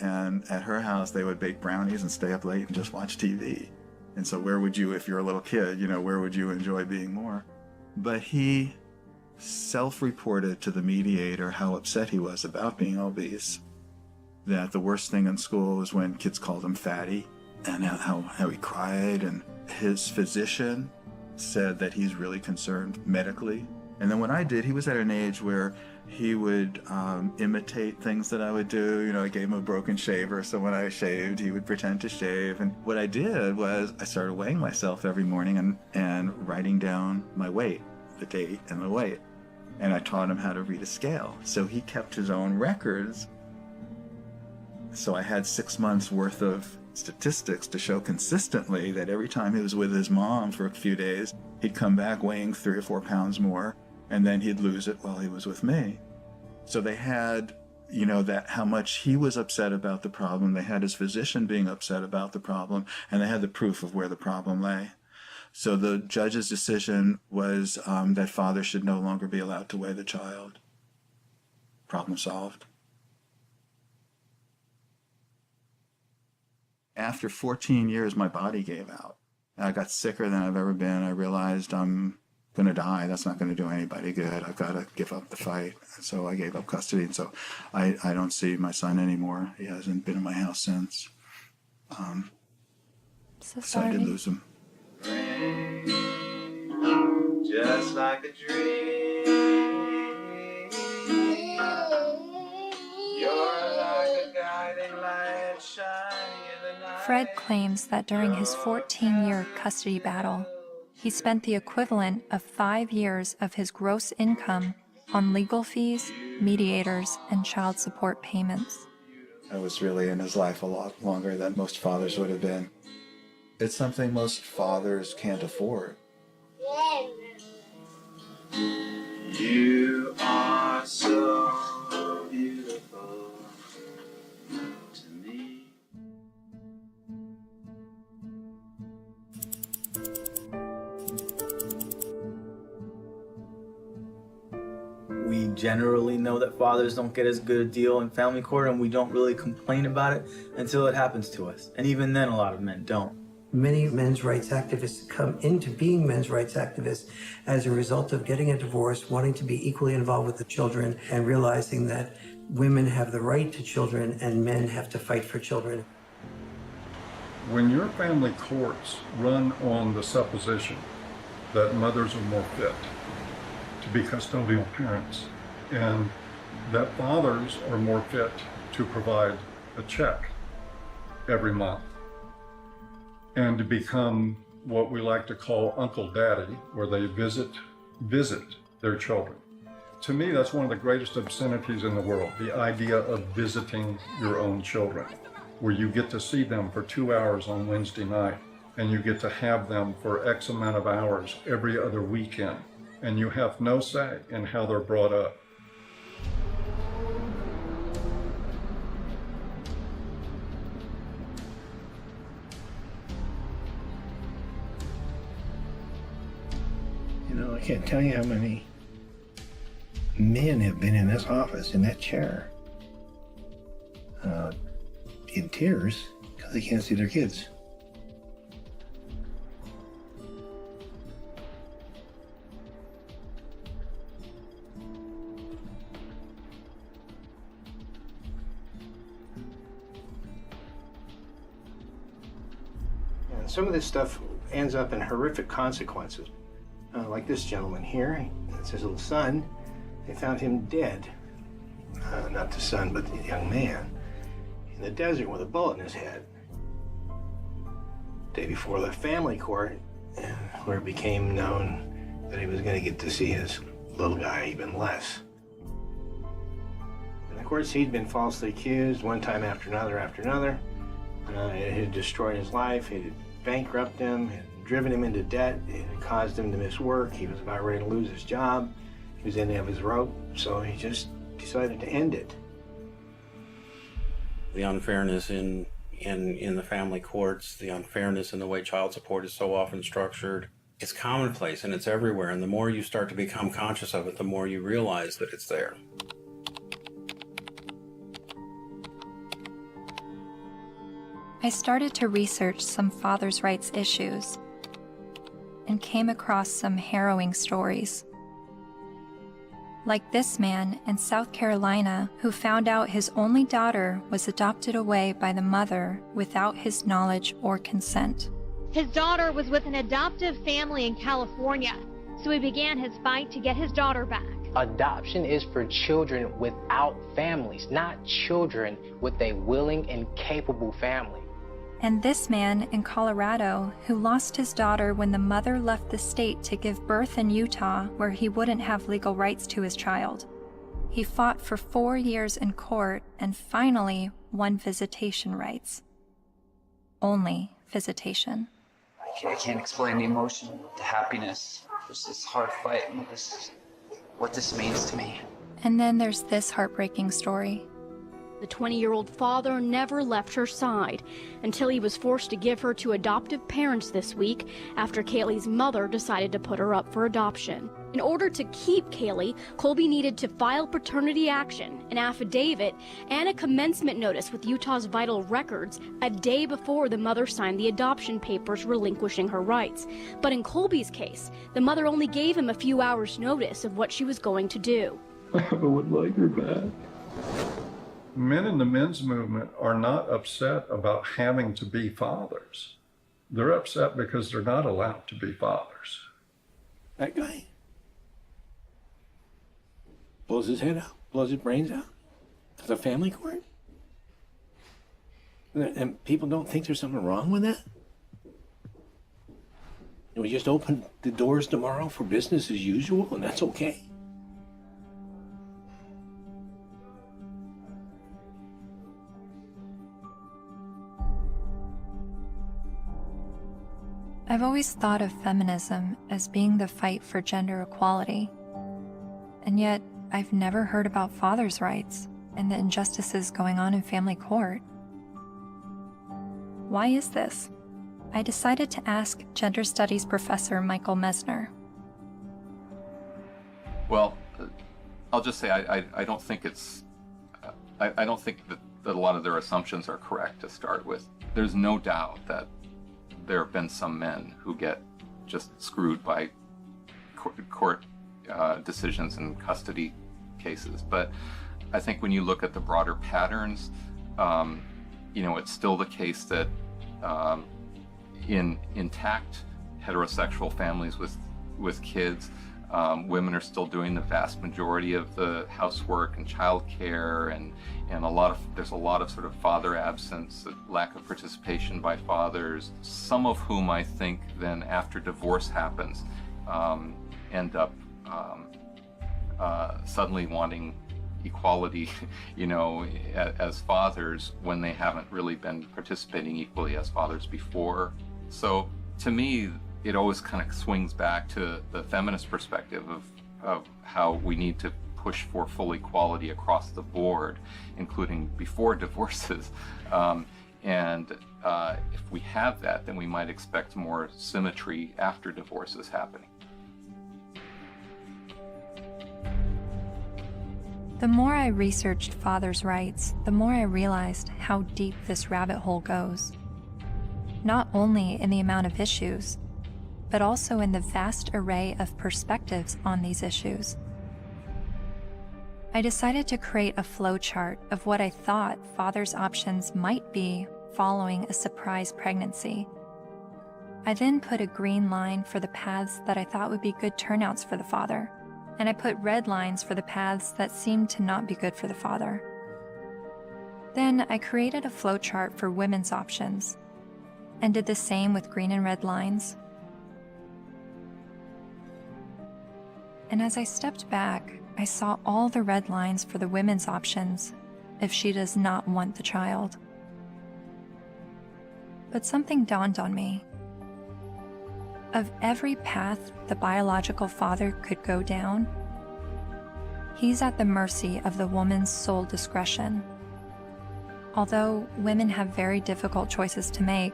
Speaker 22: at her house, they would bake brownies and stay up late and just watch TV. And so where would you, if you're a little kid, you know, where would you enjoy being more? But he self-reported to the mediator how upset he was about being obese, that the worst thing in school was when kids called him fatty, and how he cried. And his physician said that he's really concerned medically. And then what I did, he was at an age where he would imitate things that I would do. You know, I gave him a broken shaver, so when I shaved, he would pretend to shave. And what I did was I started weighing myself every morning and writing down my weight, the date and the weight. And I taught him how to read a scale. So he kept his own records. So I had 6 months worth of statistics to show consistently that every time he was with his mom for a few days, he'd come back weighing 3 or 4 pounds more, and then he'd lose it while he was with me. So they had, you know, that how much he was upset about the problem. They had his physician being upset about the problem, and they had the proof of where the problem lay. So the judge's decision was that father should no longer be allowed to weigh the child. Problem solved. After 14 years, my body gave out. I got sicker than I've ever been. I realized I'm going to die. That's not going to do anybody good. I've got to give up the fight. And so I gave up custody. And so I don't see my son anymore. He hasn't been in my house since. So I did lose him.
Speaker 3: Just like a dream. You're like a guiding light shining in the night.
Speaker 1: Fred claims that during his 14-year custody battle, he spent the equivalent of 5 years of his gross income on legal fees, mediators, and child support payments.
Speaker 22: I was really in his life a lot longer than most fathers would have been. It's something most fathers can't afford.
Speaker 3: You are so beautiful to me.
Speaker 5: We generally know that fathers don't get as good a deal in family court, and we don't really complain about it until it happens to us. And even then, a lot of men don't.
Speaker 27: Many men's rights activists come into being men's rights activists as a result of getting a divorce, wanting to be equally involved with the children, and realizing that women have the right to children and men have to fight for children.
Speaker 7: When your family courts run on the supposition that mothers are more fit to be custodial parents and that fathers are more fit to provide a check every month and to become what we like to call Uncle Daddy, where they visit their children. To me, that's one of the greatest obscenities in the world, the idea of visiting your own children, where you get to see them for 2 hours on Wednesday night, and you get to have them for X amount of hours every other weekend, and you have no say in how they're brought up.
Speaker 24: You know, I can't tell you how many men have been in this office, in that chair, in tears because they can't see their kids. some of this stuff ends up in horrific consequences. Like this gentleman here, it's his little son. They found him dead. Not the son, but the young man. In the desert with a bullet in his head. Day before the family court, where it became known that he was going to get to see his little guy even less. And of course, he'd been falsely accused one time after another. It had destroyed his life. It had bankrupted him, it had driven him into debt. It had caused him to miss work. He was about ready to lose his job. He was in the end of his rope, so he just decided to end it.
Speaker 18: The unfairness in the family courts, the unfairness in the way child support is so often structured, it's commonplace and it's everywhere. And the more you start to become conscious of it, the more you realize that it's there.
Speaker 1: I started to research some fathers' rights issues and came across some harrowing stories. Like this man in South Carolina who found out his only daughter was adopted away by the mother without his knowledge or consent.
Speaker 16: His daughter was with an adoptive family in California, so he began his fight to get his daughter back.
Speaker 17: Adoption is for children without families, not children with a willing and capable family.
Speaker 1: And this man in Colorado who lost his daughter when the mother left the state to give birth in Utah where he wouldn't have legal rights to his child. He fought for 4 years in court and finally won visitation rights. Only visitation.
Speaker 20: I can't explain the emotion, the happiness. There's this hard fight and what this means to me.
Speaker 1: And then there's this heartbreaking story.
Speaker 16: The 20-year-old father never left her side until he was forced to give her to adoptive parents this week after Kaylee's mother decided to put her up for adoption. In order to keep Kaylee, Colby needed to file paternity action, an affidavit, and a commencement notice with Utah's Vital Records a day before the mother signed the adoption papers relinquishing her rights. But in Colby's case, the mother only gave him a few hours' notice of what she was going to do.
Speaker 7: I would like her back. Men in the men's movement are not upset about having to be fathers. They're upset because they're not allowed to be fathers.
Speaker 24: That guy blows his head out, blows his brains out. It's a family court? And people don't think there's something wrong with that? We just open the doors tomorrow for business as usual, and that's okay?
Speaker 1: I've always thought of feminism as being the fight for gender equality. And yet, I've never heard about fathers' rights and the injustices going on in family court. Why is this? I decided to ask gender studies professor Michael Mesner.
Speaker 2: Well, I'll just say I don't think it's, I don't think that a lot of their assumptions are correct to start with. There's no doubt that there have been some men who get just screwed by court decisions and custody cases. But I think when you look at the broader patterns, it's still the case that in intact heterosexual families with kids, women are still doing the vast majority of the housework and childcare, and there's a lot of sort of father absence, lack of participation by fathers. Some of whom I think then after divorce happens, end up suddenly wanting equality, as fathers when they haven't really been participating equally as fathers before. So to me, it always kind of swings back to the feminist perspective of how we need to push for full equality across the board, including before divorces. If we have that, then we might expect more symmetry after divorces happening.
Speaker 1: The more I researched fathers' rights, the more I realized how deep this rabbit hole goes. Not only in the amount of issues, but also in the vast array of perspectives on these issues. I decided to create a flowchart of what I thought fathers' options might be following a surprise pregnancy. I then put a green line for the paths that I thought would be good turnouts for the father, and I put red lines for the paths that seemed to not be good for the father. Then I created a flowchart for women's options, and did the same with green and red lines. And as I stepped back, I saw all the red lines for the women's options if she does not want the child. But something dawned on me. Of every path the biological father could go down, he's at the mercy of the woman's sole discretion. Although women have very difficult choices to make,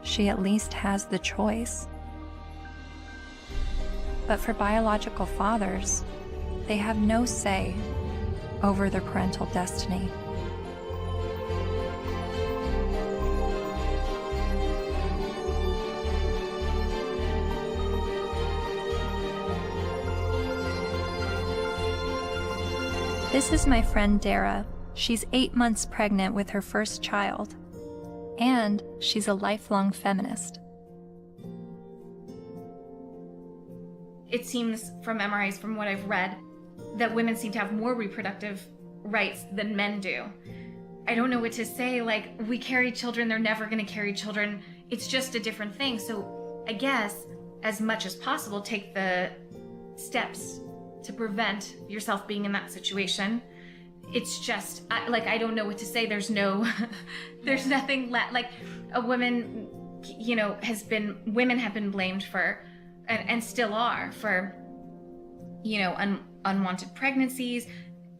Speaker 1: she at least has the choice. But for biological fathers, they have no say over their parental destiny. This is my friend Dara. She's 8 months pregnant with her first child, and she's a lifelong feminist.
Speaker 13: It seems from MRIs, from what I've read, that women seem to have more reproductive rights than men do. I don't know what to say, like, we carry children, they're never gonna carry children, it's just a different thing. So I guess, as much as possible, take the steps to prevent yourself being in that situation. It's just, I don't know what to say. There's no, there's nothing like a woman, you know, women have been blamed for, and still are, for, you know, unwanted pregnancies,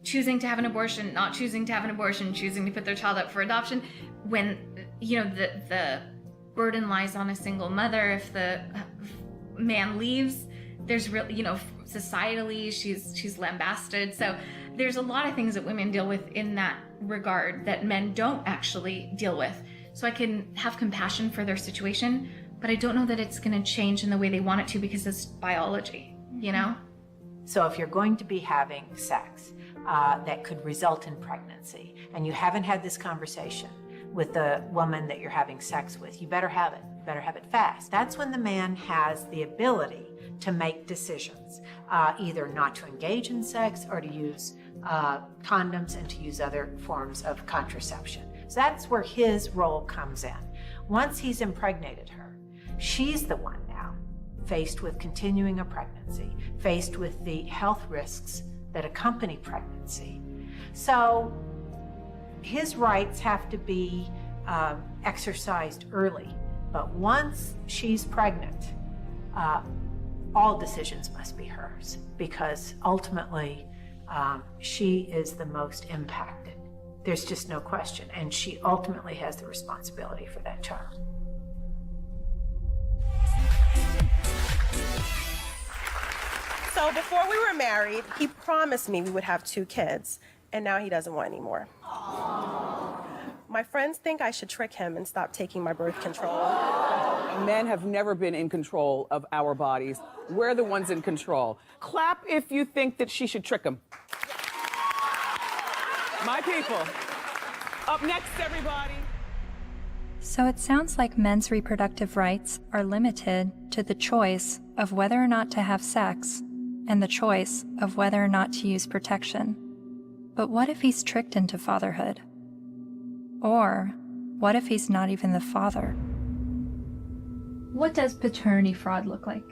Speaker 13: choosing to have an abortion, not choosing to have an abortion, choosing to put their child up for adoption, when, you know, the burden lies on a single mother. If the man leaves, there's really, you know, societally, she's lambasted. So there's a lot of things that women deal with in that regard that men don't actually deal with. So I can have compassion for their situation, but I don't know that it's going to change in the way they want it to, because it's biology, you know?
Speaker 15: So if you're going to be having sex that could result in pregnancy, and you haven't had this conversation with the woman that you're having sex with, you better have it. You better have it fast. That's when the man has the ability to make decisions, either not to engage in sex or to use condoms and to use other forms of contraception. So that's where his role comes in. Once he's impregnated her, she's the one now faced with continuing a pregnancy, faced with the health risks that accompany pregnancy. So his rights have to be exercised early. But once she's pregnant, all decisions must be hers, because ultimately she is the most impacted. There's just no question. And she ultimately has the responsibility for that child.
Speaker 8: So before we were married, he promised me we would have 2 kids, and now he doesn't want any more. My friends think I should trick him and stop taking my birth control.
Speaker 10: Men have never been in control of our bodies. We're the ones in control. Clap if you think that she should trick him. My people. Up next, everybody.
Speaker 1: So it sounds like men's reproductive rights are limited to the choice of whether or not to have sex and the choice of whether or not to use protection. But what if he's tricked into fatherhood? Or what if he's not even the father? What does paternity fraud look like?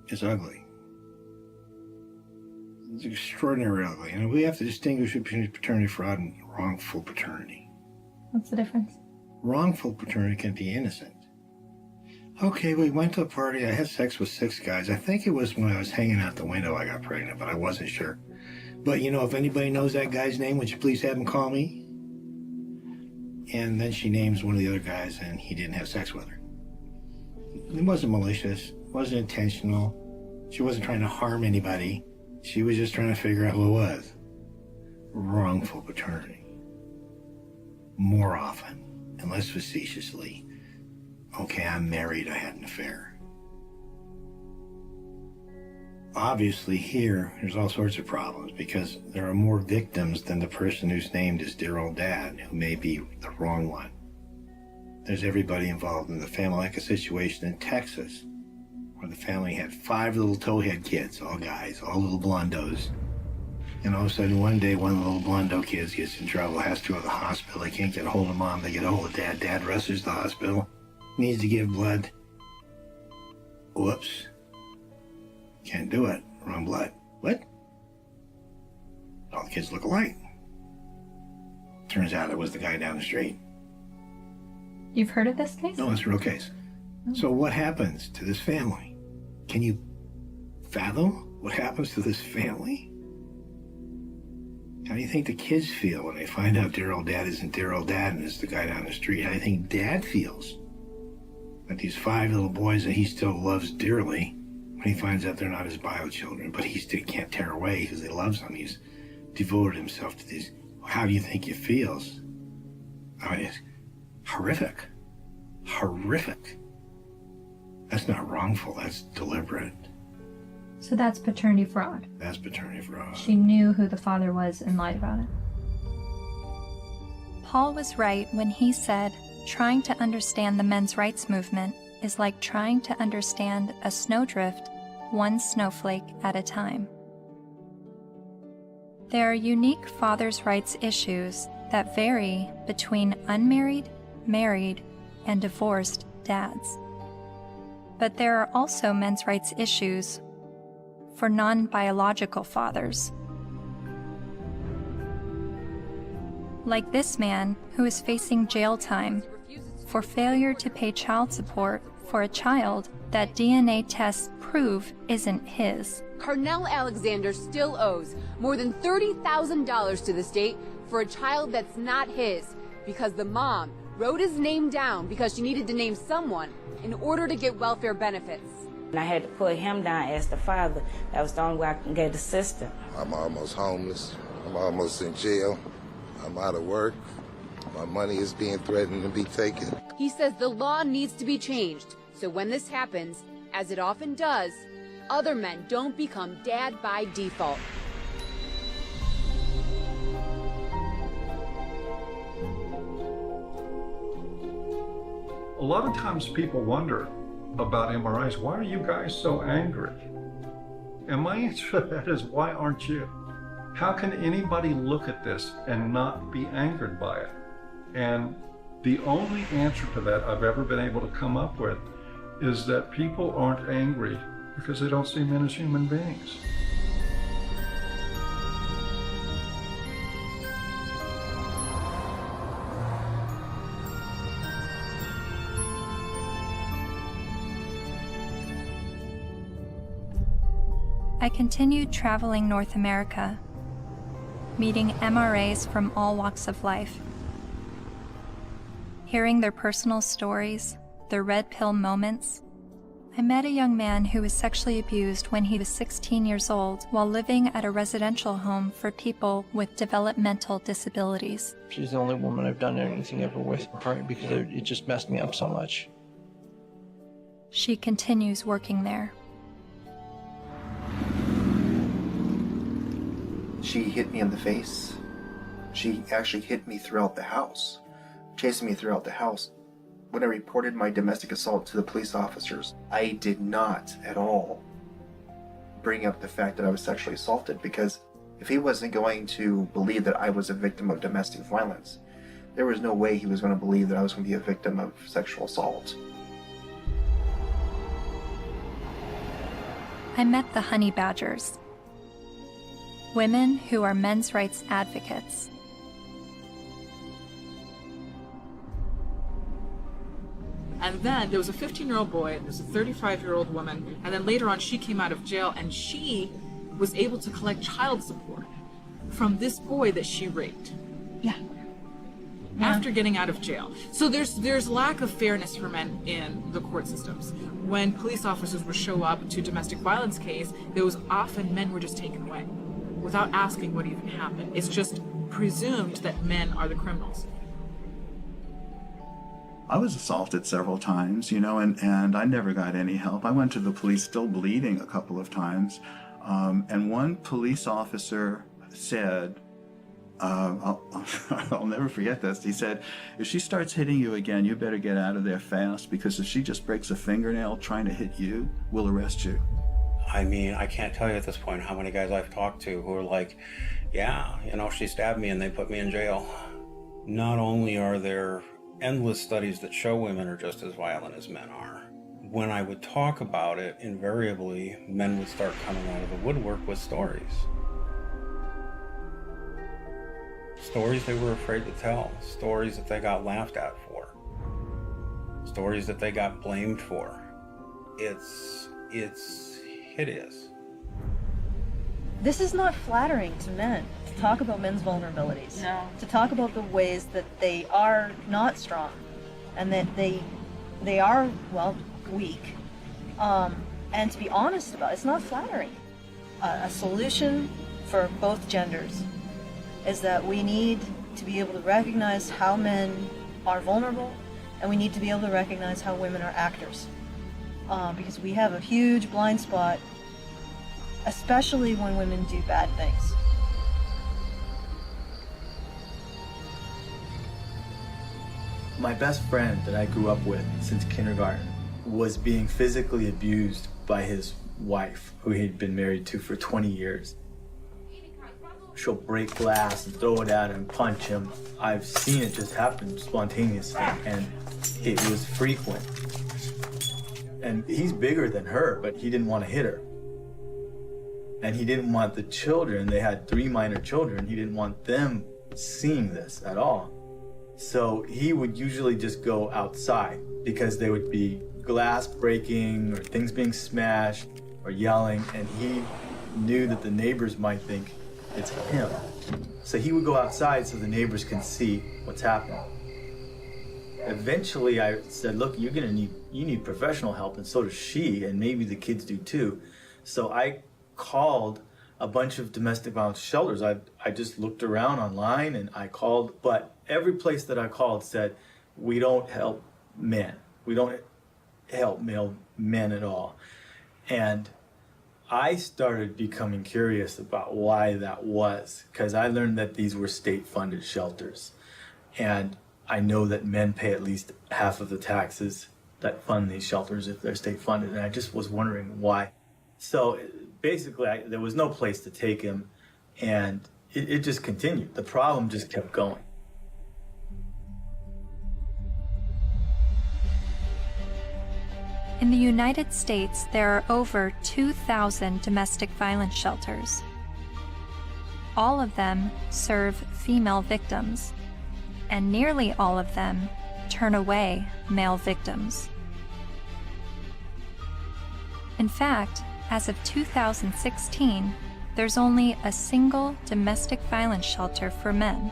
Speaker 19: It's ugly. It's extraordinarily ugly. And we have to distinguish between paternity fraud and wrongful paternity.
Speaker 1: What's the difference?
Speaker 19: Wrongful paternity can be innocent. Okay, we went to a party. I had sex with 6 guys. I think it was when I was hanging out the window I got pregnant, but I wasn't sure. But, you know, if anybody knows that guy's name, would you please have him call me? And then she names one of the other guys, and he didn't have sex with her. It wasn't malicious. It wasn't intentional. She wasn't trying to harm anybody. She was just trying to figure out who it was. Wrongful paternity. More often, and less facetiously, okay, I'm married, I had an affair. Obviously here, there's all sorts of problems because there are more victims than the person who's named as dear old dad, who may be the wrong one. There's everybody involved in the family, like a situation in Texas where the family had 5 little towhead kids, all guys, all little blondos. And all of a sudden, one day, one of the little blondo kids gets in trouble, has to go to the hospital. They can't get a hold of mom. They get a hold of dad. Dad rushes to the hospital. Needs to give blood. Whoops. Can't do it. Wrong blood. What? All the kids look alike. Turns out it was the guy down the street.
Speaker 12: You've heard of this case?
Speaker 19: No, it's a real case. So what happens to this family? Can you fathom what happens to this family? How do you think the kids feel when they find out their old dad isn't their old dad and it's the guy down the street? How do you think dad feels? That these 5 little boys that he still loves dearly, when he finds out they're not his bio children, but he still can't tear away because he loves them. He's devoted himself to these. How do you think it feels? I mean, it's horrific. Horrific. That's not wrongful, that's deliberate.
Speaker 12: So that's paternity fraud.
Speaker 19: That's paternity fraud.
Speaker 12: She knew who the father was and lied about it.
Speaker 1: Paul was right when he said, trying to understand the men's rights movement is like trying to understand a snowdrift, one snowflake at a time. There are unique fathers' rights issues that vary between unmarried, married, and divorced dads. But there are also men's rights issues for non-biological fathers. Like this man who is facing jail time for failure to pay child support for a child that DNA tests prove isn't his.
Speaker 4: Carnell Alexander still owes more than $30,000 to the state for a child that's not his because the mom wrote his name down because she needed to name someone in order to get welfare benefits.
Speaker 9: And I had to put him down as the father. That was the only way I can get the system.
Speaker 11: I'm almost homeless. I'm almost in jail. I'm out of work. My money is being threatened to be taken.
Speaker 4: He says the law needs to be changed, so when this happens, as it often does, other men don't become dad by default.
Speaker 7: A lot of times people wonder about MRIs, why are you guys so angry? And my answer to that is, why aren't you? How can anybody look at this and not be angered by it? And the only answer to that I've ever been able to come up with is that people aren't angry because they don't see men as human beings.
Speaker 1: I continued traveling North America, meeting MRAs from all walks of life, hearing their personal stories, their red pill moments. I met a young man who was sexually abused when he was 16 years old while living at a residential home for people with developmental disabilities.
Speaker 21: She's the only woman I've done anything ever with, partly because it just messed me up so much.
Speaker 1: She continues working there.
Speaker 23: She hit me in the face. She actually hit me throughout the house, chasing me throughout the house. When I reported my domestic assault to the police officers, I did not at all bring up the fact that I was sexually assaulted, because if he wasn't going to believe that I was a victim of domestic violence, there was no way he was going to believe that I was going to be a victim of sexual assault.
Speaker 1: I met the honey badgers, women who are men's rights advocates.
Speaker 25: And then there was a 15-year-old boy, there was a 35-year-old woman, and then later on she came out of jail and she was able to collect child support from this boy that she raped.
Speaker 12: Yeah.
Speaker 25: After getting out of jail. So there's lack of fairness for men in the court systems. When police officers would show up to domestic violence case, there was often men were just taken away without asking what even happened. It's just presumed that men are the criminals.
Speaker 22: I was assaulted several times, and I never got any help. I went to the police still bleeding a couple of times. And one police officer said, I'll never forget this. He said, if she starts hitting you again, you better get out of there fast, because if she just breaks a fingernail trying to hit you, we'll arrest you.
Speaker 3: I mean, I can't tell you at this point how many guys I've talked to who are like, yeah, you know, she stabbed me and they put me in jail. Not only are there endless studies that show women are just as violent as men are, when I would talk about it, invariably, men would start coming out of the woodwork with stories. Stories they were afraid to tell, stories that they got laughed at for, stories that they got blamed for. It's hideous.
Speaker 5: This is not flattering to men, to talk about men's vulnerabilities.
Speaker 13: No.
Speaker 5: To talk about the ways that they are not strong and that they are, well, weak. And to be honest about it, it's not flattering. A solution for both genders is that we need to be able to recognize how men are vulnerable, and we need to be able to recognize how women are actors. Because we have a huge blind spot, especially when women do bad things.
Speaker 6: My best friend that I grew up with since kindergarten was being physically abused by his wife, who he'd been married to for 20 years. She'll break glass and throw it at him, punch him. I've seen it just happen spontaneously, and it was frequent. And he's bigger than her, but he didn't want to hit her. And he didn't want the children, they had 3 minor children, he didn't want them seeing this at all. So he would usually just go outside, because there would be glass breaking or things being smashed or yelling, and he knew that the neighbors might think it's him. So he would go outside so the neighbors can see what's happening. Eventually I said, look, you need professional help, and so does she, and maybe the kids do too. So I called a bunch of domestic violence shelters. I just looked around online and I called, but every place that I called said, we don't help men. We don't help male men at all. And I started becoming curious about why that was, because I learned that these were state-funded shelters. And I know that men pay at least half of the taxes that fund these shelters if they're state-funded, and I just was wondering why. So basically, there was no place to take him, and it just continued. The problem just kept going.
Speaker 1: In the United States, there are over 2,000 domestic violence shelters. All of them serve female victims, and nearly all of them turn away male victims. In fact, as of 2016, there's only a single domestic violence shelter for men.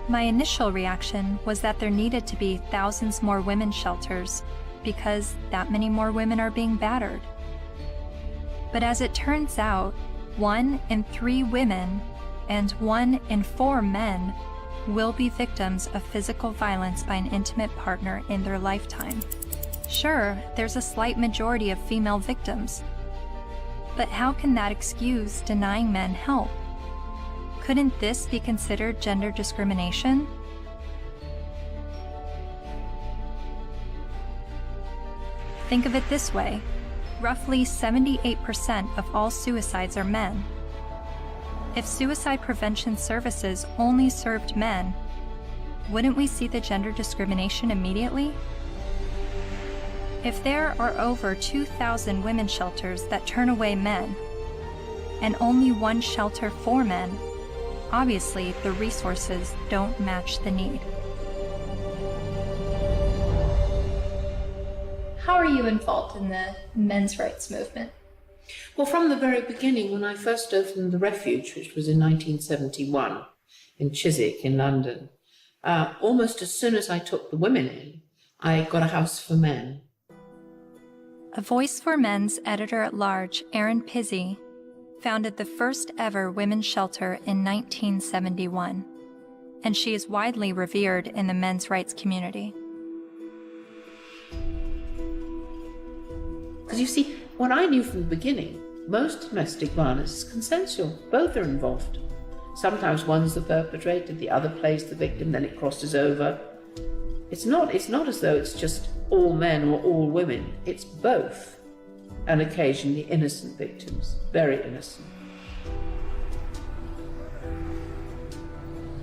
Speaker 1: My initial reaction was that there needed to be thousands more women's shelters because that many more women are being battered. But as it turns out, 1 in 3 women and 1 in 4 men will be victims of physical violence by an intimate partner in their lifetime. Sure, there's a slight majority of female victims, but how can that excuse denying men help? Couldn't this be considered gender discrimination? Think of it this way. Roughly 78% of all suicides are men. If suicide prevention services only served men, wouldn't we see the gender discrimination immediately? If there are over 2,000 women's shelters that turn away men, and only 1 shelter for men, obviously the resources don't match the need.
Speaker 12: How are you involved in the men's rights movement?
Speaker 14: Well, from the very beginning, when I first opened the Refuge, which was in 1971 in Chiswick in London, almost as soon as I took the women in, I got a house for men.
Speaker 1: A Voice for Men's editor-at-large, Erin Pizzey, founded the first ever women's shelter in 1971, and she is widely revered in the men's rights community.
Speaker 14: Because you see, what I knew from the beginning, most domestic violence is consensual. Both are involved. Sometimes one's the perpetrator, the other plays the victim, then it crosses over. It's not as though it's just all men or all women. It's both, and occasionally innocent victims, very innocent.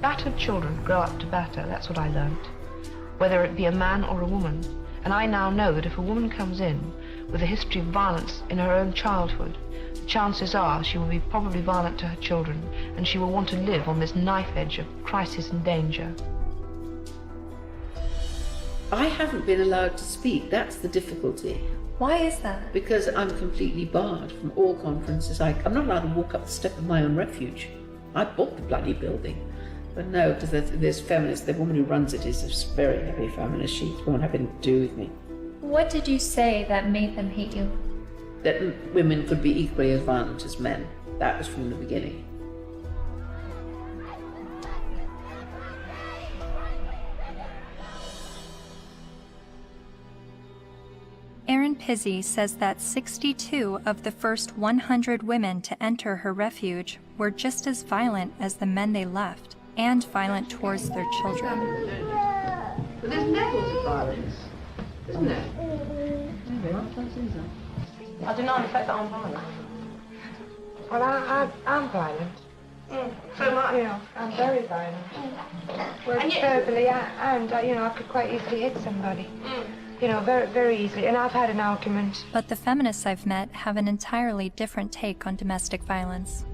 Speaker 16: Battered children grow up to batter, that's what I learned. Whether it be a man or a woman. And I now know that if a woman comes in with a history of violence in her own childhood, the chances are she will be probably violent to her children, and she will want to live on this knife edge of crisis and danger.
Speaker 14: I haven't been allowed to speak, that's the difficulty.
Speaker 12: Why is that?
Speaker 14: Because I'm completely barred from all conferences. I'm not allowed to walk up the step of my own refuge. I bought the bloody building. But no, because there's feminists, the woman who runs it is a very heavy feminist. She won't have anything to do with me.
Speaker 12: What did you say that made them hate you?
Speaker 14: That women could be equally as violent as men. That was from the beginning.
Speaker 1: Erin Pizzey says that 62 of the first 100 women to enter her refuge were just as violent as the men they left, and violent towards their children.
Speaker 14: But there's levels of violence, isn't there?
Speaker 16: I do not affect that I'm violent.
Speaker 17: Well, I'm violent.
Speaker 16: So am I.
Speaker 17: You know, I'm very violent. Well, verbally, and I could quite easily hit somebody. You know, very, very easily. And I've had an argument.
Speaker 1: But the feminists I've met have an entirely different take on domestic violence.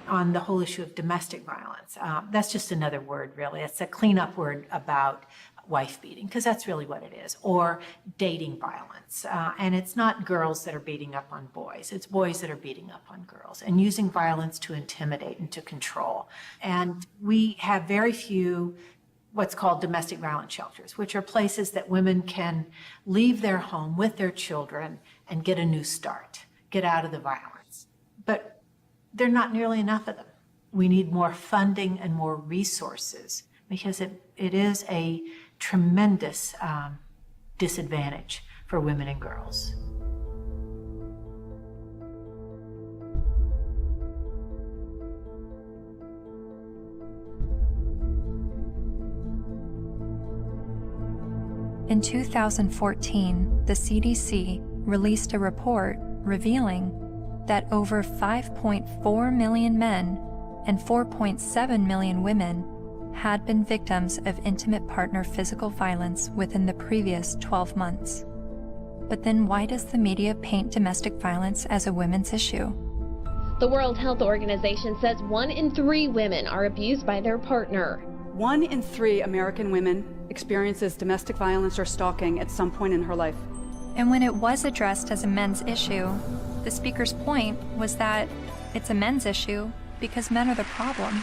Speaker 15: On the whole issue of domestic violence, that's just another word, really. It's a cleanup word about wife beating, because that's really what it is, or dating violence. And it's not girls that are beating up on boys, it's boys that are beating up on girls and using violence to intimidate and to control. And we have very few what's called domestic violence shelters, which are places that women can leave their home with their children and get a new start, get out of the violence. But there are not nearly enough of them. We need more funding and more resources, because it is a tremendous disadvantage for women and girls.
Speaker 1: In 2014, the CDC released a report revealing that over 5.4 million men and 4.7 million women had been victims of intimate partner physical violence within the previous 12 months. But then why does the media paint domestic violence as a women's issue?
Speaker 18: The World Health Organization says 1 in 3 women are abused by their partner.
Speaker 20: 1 in 3 American women experiences domestic violence or stalking at some point in her life.
Speaker 1: And when it was addressed as a men's issue, the speaker's point was that it's a men's issue because men are the problem.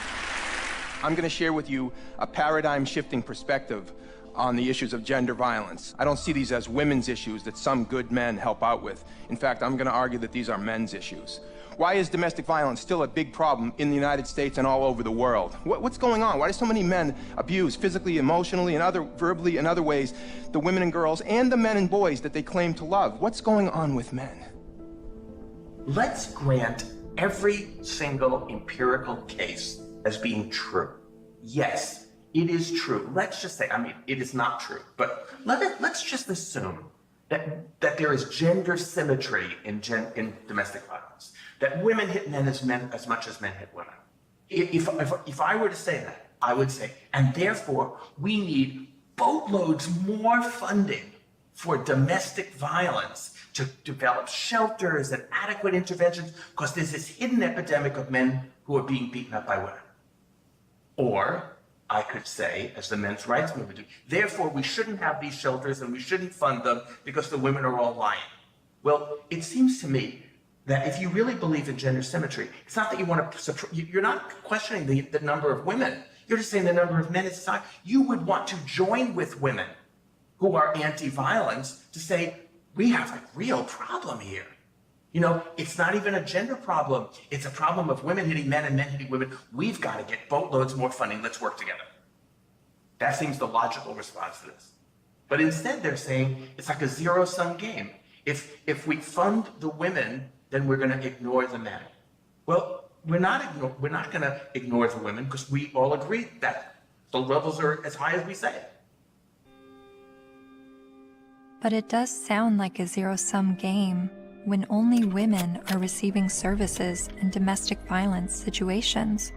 Speaker 24: I'm going to share with you a paradigm-shifting perspective on the issues of gender violence. I don't see these as women's issues that some good men help out with. In fact, I'm going to argue that these are men's issues. Why is domestic violence still a big problem in the United States and all over the world? What's going on? Why do so many men abuse physically, emotionally, and verbally and other ways the women and girls and the men and boys that they claim to love? What's going on with men?
Speaker 26: Let's grant every single empirical case as being true. Yes, it is true. Let's just say, it is not true, but let's just assume that there is gender symmetry in domestic violence, that women hit men as much as men hit women. If I were to say that, I would say, and therefore we need boatloads more funding for domestic violence to develop shelters and adequate interventions, because there's this hidden epidemic of men who are being beaten up by women. Or I could say, as the men's rights movement do, therefore we shouldn't have these shelters and we shouldn't fund them because the women are all lying. Well, it seems to me that if you really believe in gender symmetry, it's not that you want to, you're not questioning the number of women. You're just saying the number of men in society. You would want to join with women who are anti-violence to say, we have a real problem here. You know, it's not even a gender problem. It's a problem of women hitting men and men hitting women. We've got to get boatloads more funding. Let's work together. That seems the logical response to this. But instead they're saying it's like a zero-sum game. If we fund the women, then we're going to ignore the men. Well, we're not going to ignore the women because we all agree that the levels are as high as we say.
Speaker 1: But it does sound like a zero-sum game when only women are receiving services in domestic violence situations.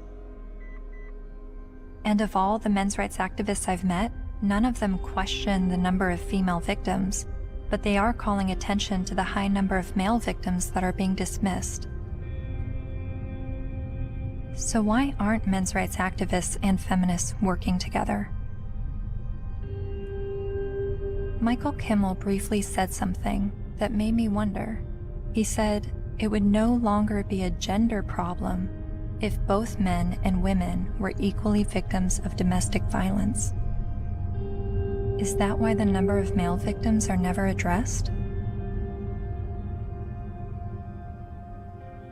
Speaker 1: And of all the men's rights activists I've met, none of them question the number of female victims, but they are calling attention to the high number of male victims that are being dismissed. So why aren't men's rights activists and feminists working together? Michael Kimmel briefly said something that made me wonder. He said it would no longer be a gender problem if both men and women were equally victims of domestic violence. Is that why the number of male victims are never addressed?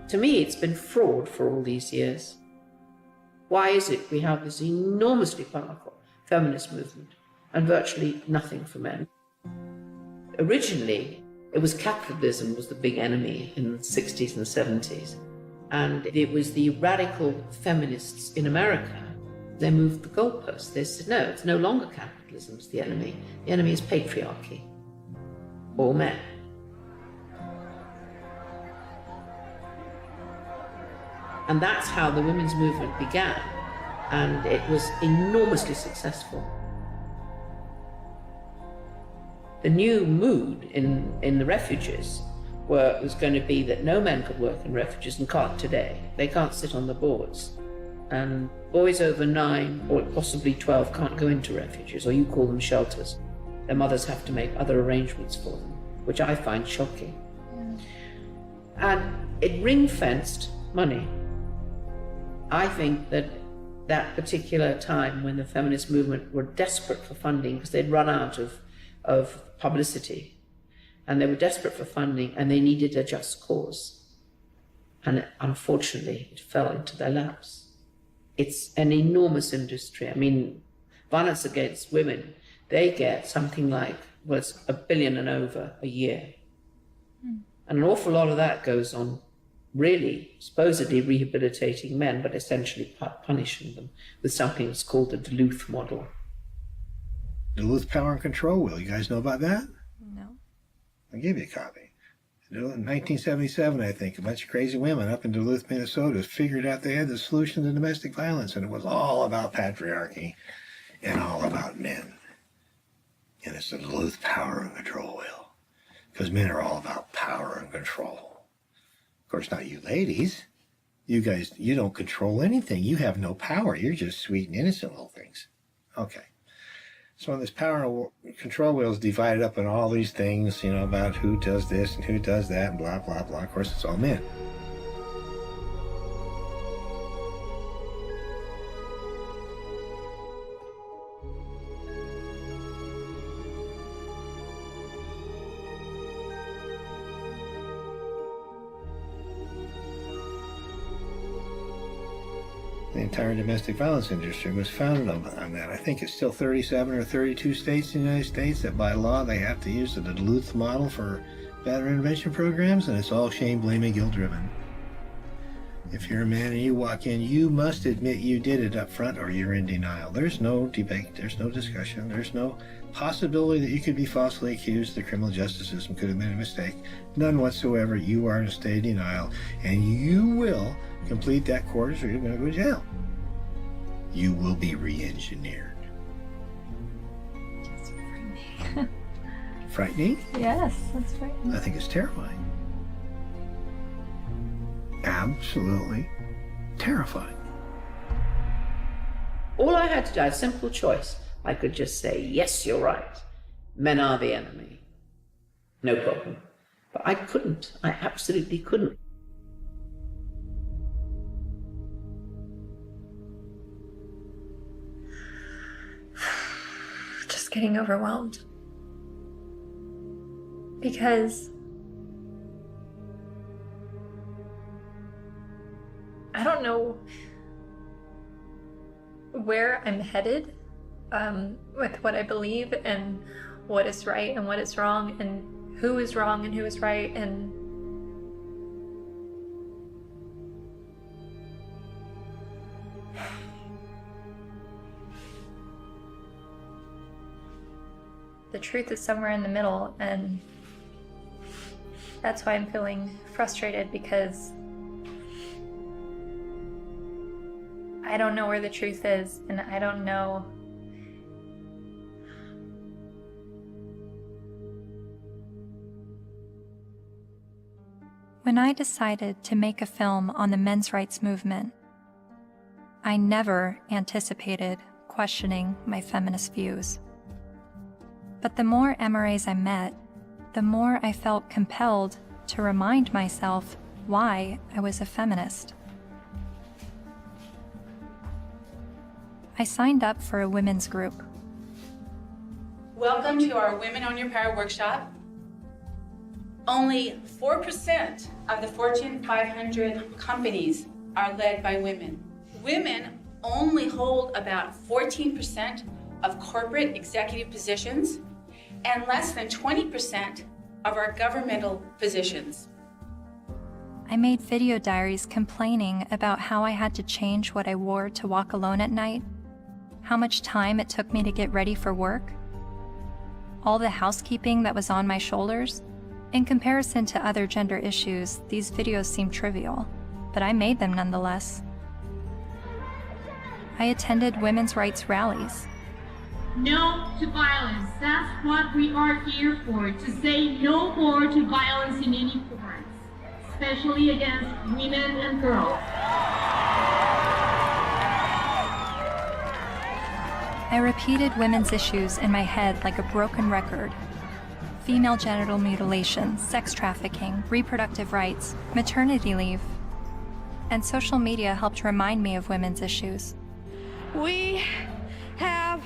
Speaker 14: To me, it's been fraud for all these years. Why is it we have this enormously powerful feminist movement and virtually nothing for men? Originally, it was capitalism was the big enemy in the 60s and 70s. And it was the radical feminists in America. They moved the goalposts. They said, no, it's no longer capitalism is the enemy. The enemy is patriarchy. All men. And that's how the women's movement began. And it was enormously successful. The new mood in the refuges was going to be that no men could work in refuges and can't today. They can't sit on the boards. And boys over 9 or possibly 12 can't go into refuges, or you call them shelters. Their mothers have to make other arrangements for them, which I find shocking. And it ring-fenced money. I think that that particular time when the feminist movement were desperate for funding because they'd run out of publicity, and they were desperate for funding, and they needed a just cause. And unfortunately, it fell into their laps. It's an enormous industry. I mean, violence against women, they get something like, well, it's $1 billion and over a year. And an awful lot of that goes on really supposedly rehabilitating men, but essentially punishing them with something that's called the Duluth model.
Speaker 2: Duluth Power and Control Wheel. You guys know about that?
Speaker 1: No.
Speaker 2: I'll give you a copy. In 1977, I think, a bunch of crazy women up in Duluth, Minnesota figured out they had the solution to domestic violence, and it was all about patriarchy and all about men. And it's the Duluth Power and Control Wheel. Because men are all about power and control. Of course, not you ladies. You guys, you don't control anything. You have no power. You're just sweet and innocent little things. Okay. So when this power and control wheel is divided up in all these things, you know, about who does this and who does that and blah, blah, blah. Of course, it's all men. The entire domestic violence industry was founded on that. I think it's still 37 or 32 states in the United States that by law they have to use the Duluth model for battery intervention programs, and it's all shame, blame, and guilt driven. If you're a man and you walk in, you must admit you did it up front or you're in denial. There's no debate, there's no discussion, there's no possibility that you could be falsely accused. The criminal justice system could have made a mistake. None whatsoever. You are in a state of denial, and you will complete that course or you're going to go to jail. You will be re-engineered.
Speaker 1: That's frightening.
Speaker 2: Frightening?
Speaker 1: Yes, that's frightening.
Speaker 2: I think it's terrifying. Absolutely terrifying.
Speaker 14: All I had to do, I had a simple choice. I could just say, yes, you're right. Men are the enemy. No problem. But I couldn't. I absolutely couldn't.
Speaker 12: Just getting overwhelmed. Because I don't know where I'm headed with what I believe and what is right and what is wrong and who is wrong and who is right, and the truth is somewhere in the middle, and that's why I'm feeling frustrated, because I don't know where the truth is, and I don't know. When I decided to make a film on the men's rights movement, I never anticipated questioning my feminist views. But the more MRAs I met, the more I felt compelled to remind myself why I was a feminist. I signed up for a women's group.
Speaker 4: Welcome to our Women on Your Power workshop. Only 4% of the Fortune 500 companies are led by women. Women only hold about 14% of corporate executive positions and less than 20% of our governmental positions.
Speaker 1: I made video diaries complaining about how I had to change what I wore to walk alone at night, how much time it took me to get ready for work, all the housekeeping that was on my shoulders. In comparison to other gender issues, these videos seem trivial, but I made them nonetheless. I attended women's rights rallies.
Speaker 8: No to violence. That's what we are here for, to say no more to violence in any forms, especially against women and girls.
Speaker 1: I repeated women's issues in my head like a broken record. Female genital mutilation, sex trafficking, reproductive rights, maternity leave. And social media helped remind me of women's issues.
Speaker 9: We have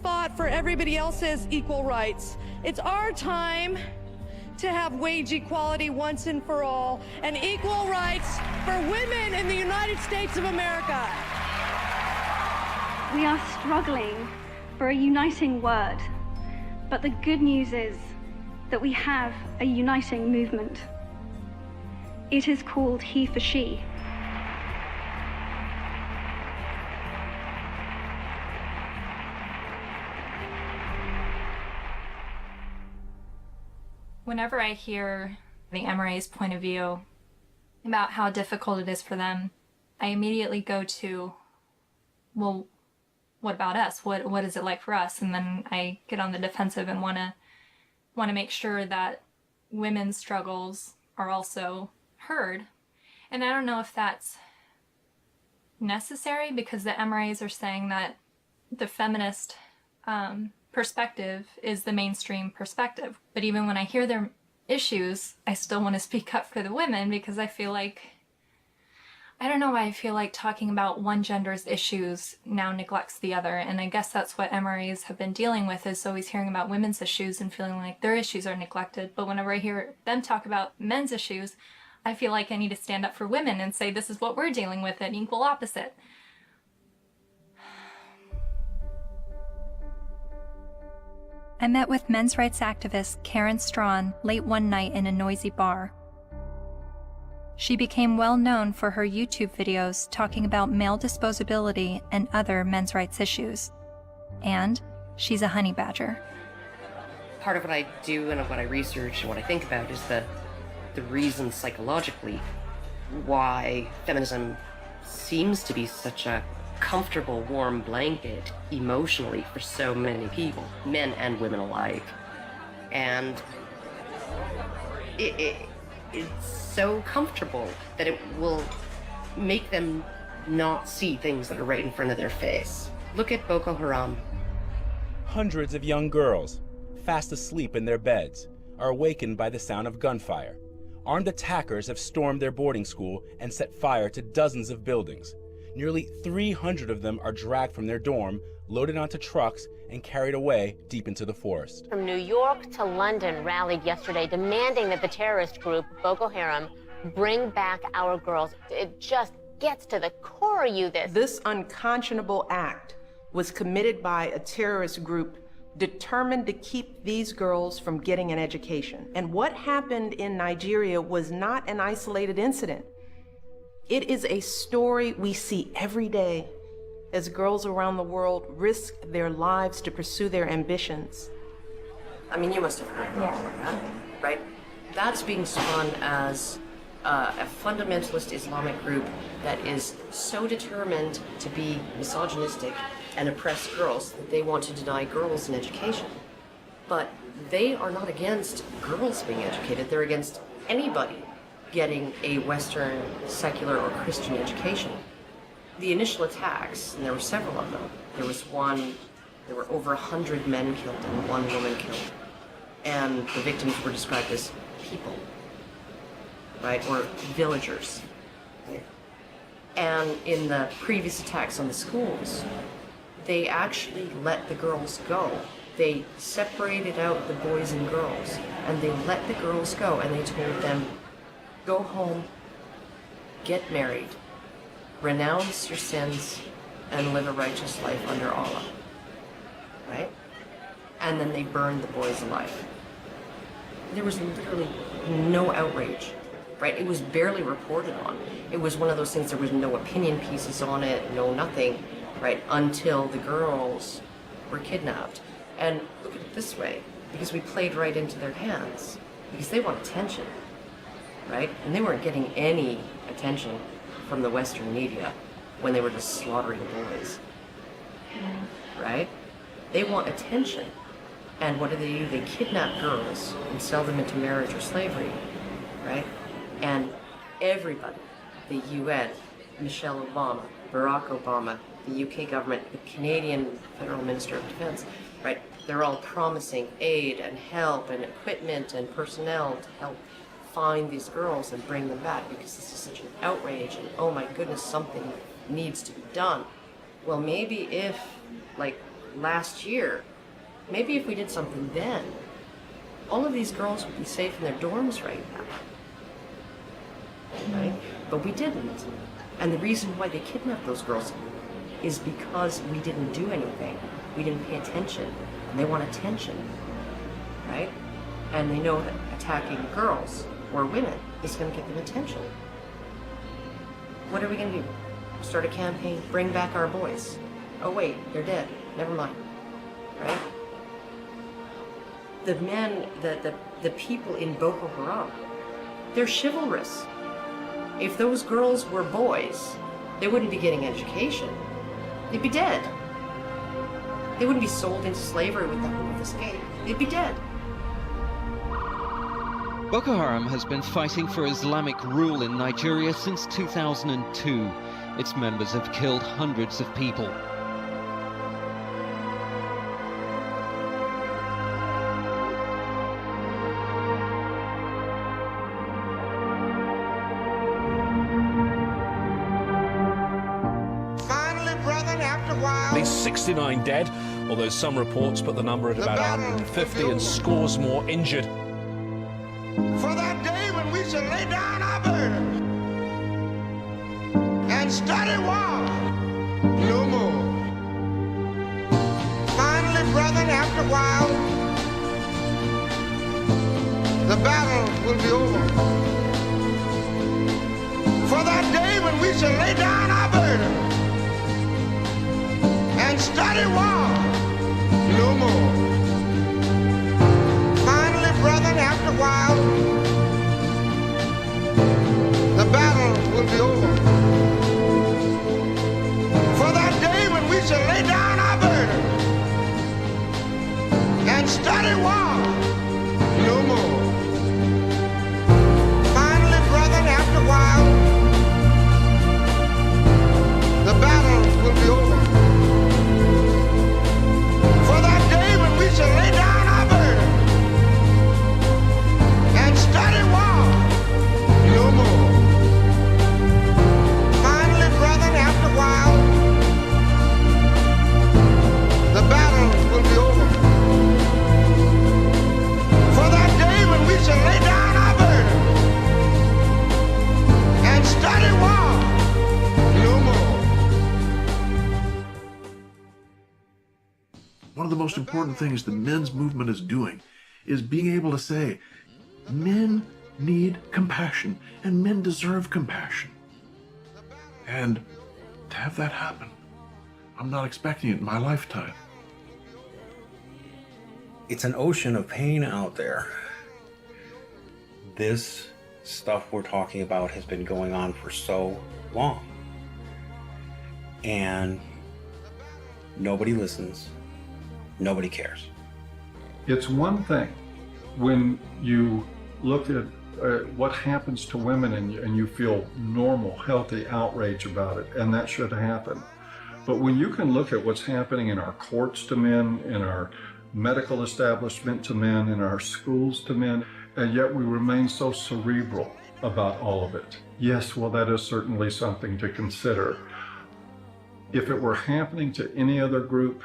Speaker 9: fought for everybody else's equal rights. It's our time to have wage equality once and for all, and equal rights for women in the United States of America.
Speaker 10: We are struggling for a uniting word, but the good news is that we have a uniting movement. It is called He for She.
Speaker 12: Whenever I hear the MRA's point of view about how difficult it is for them, I immediately go to, well, what about us? What is it like for us? And then I get on the defensive and want to make sure that women's struggles are also heard. And I don't know if that's necessary, because the MRAs are saying that the feminist perspective is the mainstream perspective. But even when I hear their issues, I still want to speak up for the women, because I feel like, I don't know why I feel like talking about one gender's issues now neglects the other. And I guess that's what MRAs have been dealing with, is always hearing about women's issues and feeling like their issues are neglected. But whenever I hear them talk about men's issues, I feel like I need to stand up for women and say, this is what we're dealing with, an equal opposite.
Speaker 1: I met with men's rights activist Karen Strawn late one night in a noisy bar. She became well known for her YouTube videos talking about male disposability and other men's rights issues. And she's a honey badger.
Speaker 11: Part of what I do and what I research and what I think about is the reason psychologically why feminism seems to be such a comfortable, warm blanket emotionally for so many people, men and women alike. And it's so comfortable that it will make them not see things that are right in front of their face. Look at Boko Haram.
Speaker 19: Hundreds of young girls, fast asleep in their beds, are awakened by the sound of gunfire. Armed attackers have stormed their boarding school and set fire to dozens of buildings. Nearly 300 of them are dragged from their dorm, loaded onto trucks, and carried away deep into the forest.
Speaker 27: From New York to London rallied yesterday demanding that the terrorist group Boko Haram bring back our girls. It just gets to the core of you,
Speaker 28: This unconscionable act was committed by a terrorist group
Speaker 3: determined to keep these girls from getting an education. And what happened in Nigeria was not an isolated incident. It is a story we see every day as girls around the world risk their lives to pursue their ambitions.
Speaker 11: I mean, you must have heard about that, right? That's being spun as a fundamentalist Islamic group that is so determined to be misogynistic and oppress girls that they want to deny girls an education. But they are not against girls being educated. They're against anybody getting a Western, secular, or Christian education. The initial attacks, and there were several of them, there were over 100 men killed and 1 woman killed. And the victims were described as people, right, or villagers. And in the previous attacks on the schools, they actually let the girls go. They separated out the boys and girls, and they let the girls go, and they told them, go home, get married, renounce your sins, and live a righteous life under Allah, right? And then they burned the boys alive. There was literally no outrage, right? It was barely reported on. It was one of those things, there was no opinion pieces on it, no nothing, right? Until the girls were kidnapped. And look at it this way, because we played right into their hands, because they want attention, right? And they weren't getting any attention from the Western media when they were just slaughtering boys, right? They want attention. And what do? They kidnap girls and sell them into marriage or slavery, right? And everybody, the UN, Michelle Obama, Barack Obama, the UK government, the Canadian Federal Minister of Defense, right? They're all promising aid and help and equipment and personnel to help find these girls and bring them back, because this is such an outrage and oh my goodness, something needs to be done. Well, maybe if, like last year, maybe if we did something then, all of these girls would be safe in their dorms right now, right? But we didn't. And the reason why they kidnapped those girls is because we didn't do anything. We didn't pay attention. And they want attention, right? And they know that attacking girls or women is going to get them attention. What are we going to do? Start a campaign, bring back our boys. Oh wait, they're dead. Never mind, right? The men, the people in Boko Haram, they're chivalrous. If those girls were boys, they wouldn't be getting education. They'd be dead. They wouldn't be sold into slavery with the hope of escape. They'd be dead.
Speaker 7: Boko Haram has been fighting for Islamic rule in Nigeria since 2002. Its members have killed hundreds of people.
Speaker 13: At least 69 dead, although some reports put the number at about 150 and scores more injured.
Speaker 21: For that day when we shall lay down our burden and study war no more. Finally, brethren, after a while, the battle will be over. For that day when we shall lay down our burden and study war no more. Finally, brethren, after a while, the battle will be over. For that day when we shall lay down our burden and study war no more. Finally, brethren, after a while, the battle will be over. For that day when we shall lay down our burden and study war no more. Finally, brethren, after a while, the battle will be over.
Speaker 5: the most important things the men's movement is doing is being able to say, men need compassion, and men deserve compassion. And to have that happen, I'm not expecting it in my lifetime.
Speaker 6: It's an ocean of pain out there. This stuff we're talking about has been going on for so long. And nobody listens. Nobody cares.
Speaker 16: It's one thing when you look at what happens to women and you feel normal, healthy outrage about it, and that should happen. But when you can look at what's happening in our courts to men, in our medical establishment to men, in our schools to men, and yet we remain so cerebral about all of it. Yes, well, that is certainly something to consider. If it were happening to any other group,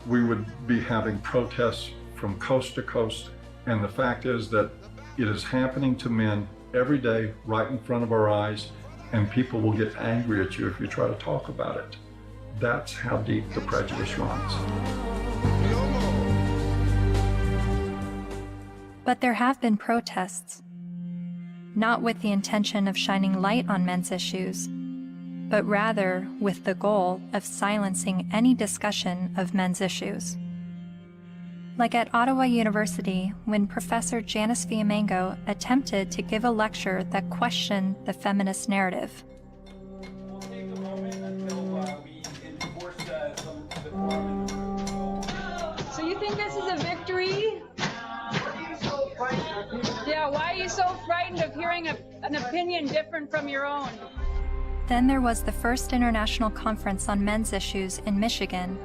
Speaker 16: we would be having protests from coast to coast. And the fact is that it is happening to men every day, right in front of our eyes, and people will get angry at you if you try to talk about it. That's how deep the prejudice runs.
Speaker 1: But there have been protests, not with the intention of shining light on men's issues, but rather with the goal of silencing any discussion of men's issues. Like at Ottawa University, when Professor Janice Villamango attempted to give a lecture that questioned the feminist narrative.
Speaker 8: So you think this is a victory? Yeah, why are you so frightened of hearing an opinion different from your own?
Speaker 1: Then there was the first International Conference on Men's Issues in Michigan,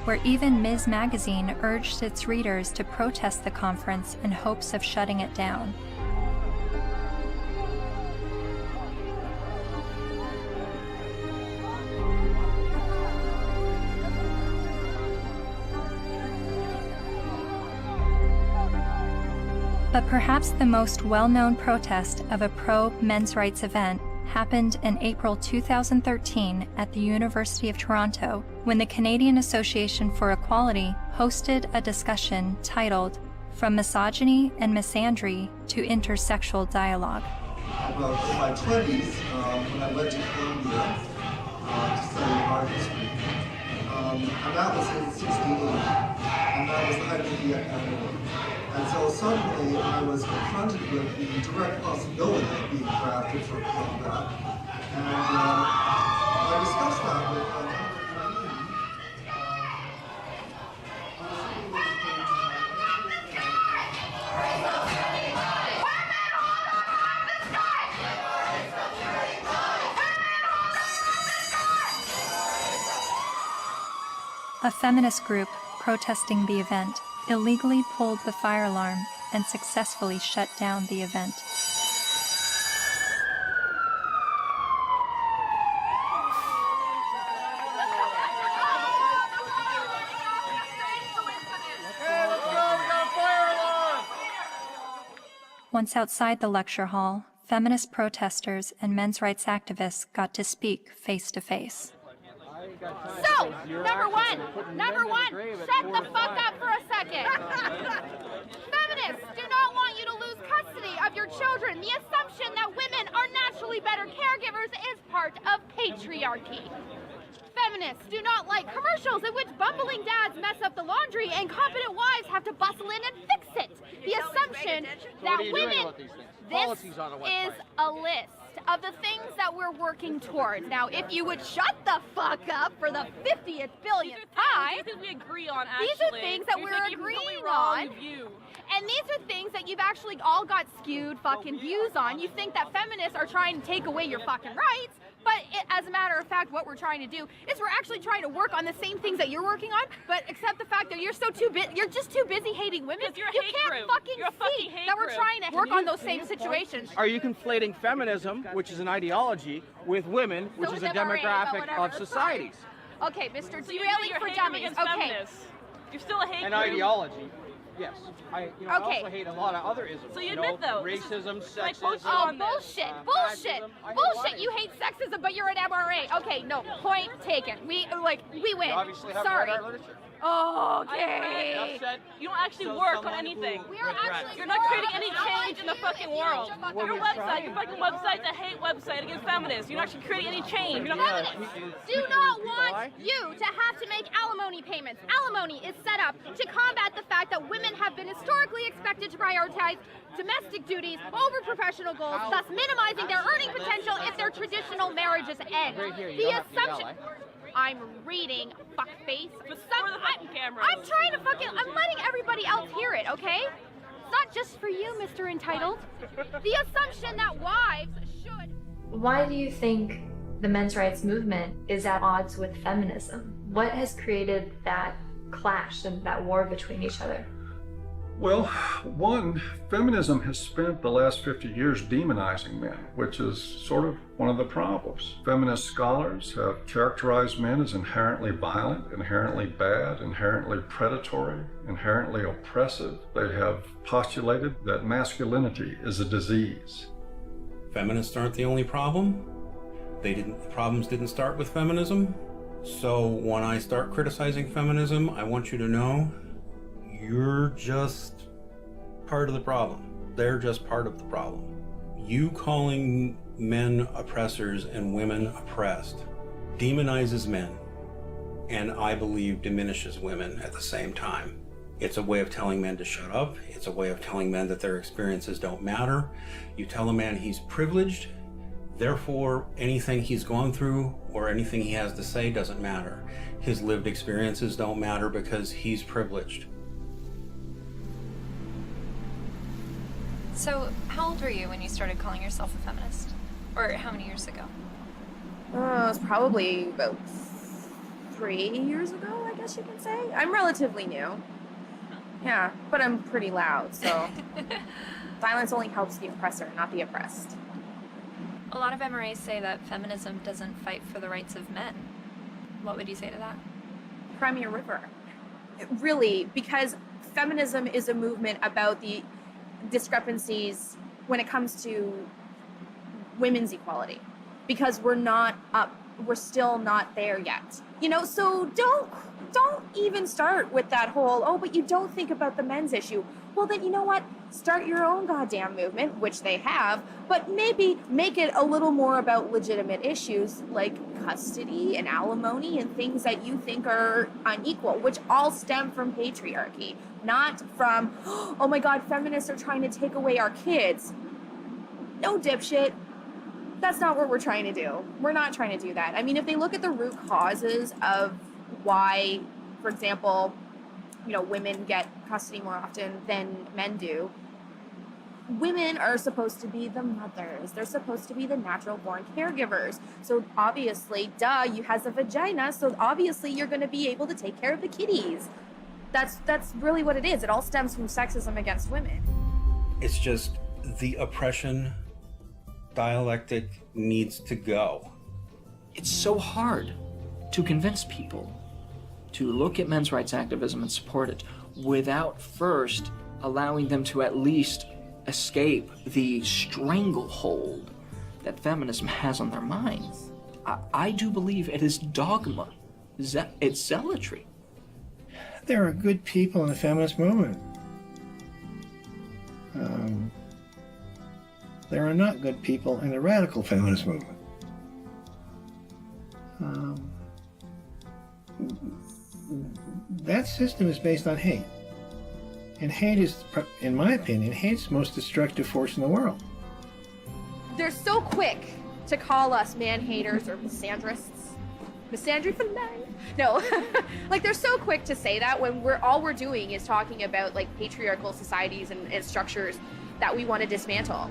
Speaker 1: where even Ms. Magazine urged its readers to protest the conference in hopes of shutting it down. But perhaps the most well-known protest of a pro-men's rights event happened in April 2013 at the University of Toronto, when the Canadian Association for Equality hosted a discussion titled From Misogyny and Misandry to Intersexual Dialogue.
Speaker 17: About in my 20s, when I went to Columbia to study art history, and that was in '68, and that was the height of the epidemic. And so suddenly I was confronted with the direct possibility of being drafted for Columbia. And I discussed that with
Speaker 1: a feminist group protesting the event illegally pulled the fire alarm and successfully shut down the event. Once outside the lecture hall, feminist protesters and men's rights activists got to speak face to face.
Speaker 22: So, number one, shut the fuck up for a second. Feminists do not want you to lose custody of your children. The assumption that women are naturally better caregivers is part of patriarchy. Feminists do not like commercials in which bumbling dads mess up the laundry and competent wives have to bustle in and fix it. The assumption that women... This is a list of the things that we're working towards. Now, if you would shut the fuck up for the 50th billionth time,
Speaker 23: These are things we agree on, actually.
Speaker 22: these are things that we're agreeing on. And these are things that you've actually all got skewed fucking views on. You think that feminists are trying to take away your fucking rights, but as a matter of fact, what we're trying to do is we're actually trying to work on the same things that you're working on, but except the fact that you're just too busy hating women. You can't fucking see that we're trying to work on those same situations.
Speaker 25: Are you conflating feminism, which is an ideology, with women, which is a demographic of societies?
Speaker 22: Okay, Mr. Derailing for Dummies. Okay.
Speaker 23: You're still a hate
Speaker 25: An
Speaker 23: group.
Speaker 25: ideology. Yes. I
Speaker 22: Okay.
Speaker 25: also hate a lot of other isms.
Speaker 23: So you admit, though, this is-
Speaker 25: racism,
Speaker 23: like,
Speaker 25: sexism.
Speaker 22: Oh, bullshit, bullshit,
Speaker 25: fascism. I hate a lot
Speaker 22: bullshit.
Speaker 25: of
Speaker 22: You hate sexism, but you're an MRA. Okay, no, point taken. We win.
Speaker 25: You obviously haven't
Speaker 22: Sorry.
Speaker 25: read our literature.
Speaker 22: Okay.
Speaker 23: You don't actually work on anything. You're not creating any change in the fucking world. Your website, your fucking website's a hate website against feminists. You're not actually creating any change.
Speaker 22: Feminists do not want you to have to make alimony payments. Alimony is set up to combat the fact that women have been historically expected to prioritize domestic duties over professional goals, thus minimizing their earning potential if their traditional marriages end. The assumption... I'm reading, fuckface. I'm trying to I'm letting everybody else hear it, okay? It's not just for you, Mr. Entitled. The assumption that wives should...
Speaker 1: Why do you think the men's rights movement is at odds with feminism? What has created that clash and that war between each other?
Speaker 16: Well, one, feminism has spent the last 50 years demonizing men, which is sort of one of the problems. Feminist scholars have characterized men as inherently violent, inherently bad, inherently predatory, inherently oppressive. They have postulated that masculinity is a disease.
Speaker 6: Feminists aren't the only problem. The problems didn't start with feminism. So when I start criticizing feminism, I want you to know you're just part of the problem. They're just part of the problem. You calling men oppressors and women oppressed demonizes men, and I believe diminishes women at the same time. It's a way of telling men to shut up. It's a way of telling men that their experiences don't matter. You tell a man he's privileged, therefore anything he's gone through or anything he has to say doesn't matter. His lived experiences don't matter because he's privileged.
Speaker 1: So, how old were you when you started calling yourself a feminist? Or how many years ago?
Speaker 2: It was probably about 3 years ago, I guess you can say. I'm relatively new. Yeah, but I'm pretty loud, so violence only helps the oppressor, not the oppressed.
Speaker 1: A lot of MRAs say that feminism doesn't fight for the rights of men. What would you say to that?
Speaker 2: Cry me a river. Really, because feminism is a movement about the discrepancies when it comes to women's equality, because we're still not there yet, you know. So don't even start with that whole, oh, but you don't think about the men's issue. Well, then, you know what, start your own goddamn movement, which they have, but maybe make it a little more about legitimate issues like custody and alimony and things that you think are unequal, which all stem from patriarchy, not from, oh my god, feminists are trying to take away our kids. No, dipshit. That's not what we're trying to do. We're not trying to do that. I mean, if they look at the root causes of why, for example, you know, women get custody more often than men do, women are supposed to be the mothers. They're supposed to be the natural born caregivers. So obviously, duh, you has a vagina, so obviously you're going to be able to take care of the kitties. That's really what it is. It all stems from sexism against women.
Speaker 6: It's just the oppression dialectic needs to go.
Speaker 14: It's so hard to convince people to look at men's rights activism and support it without first allowing them to at least escape the stranglehold that feminism has on their minds. I do believe it is dogma. It's zealotry.
Speaker 15: There are good people in the feminist movement. There are not good people in the radical feminist movement. That system is based on hate. And hate is, in my opinion, hate's the most destructive force in the world.
Speaker 2: They're so quick to call us man-haters or misandrists. Misandry for life. No, like they're so quick to say that when all we're doing is talking about like patriarchal societies and structures that we want to dismantle.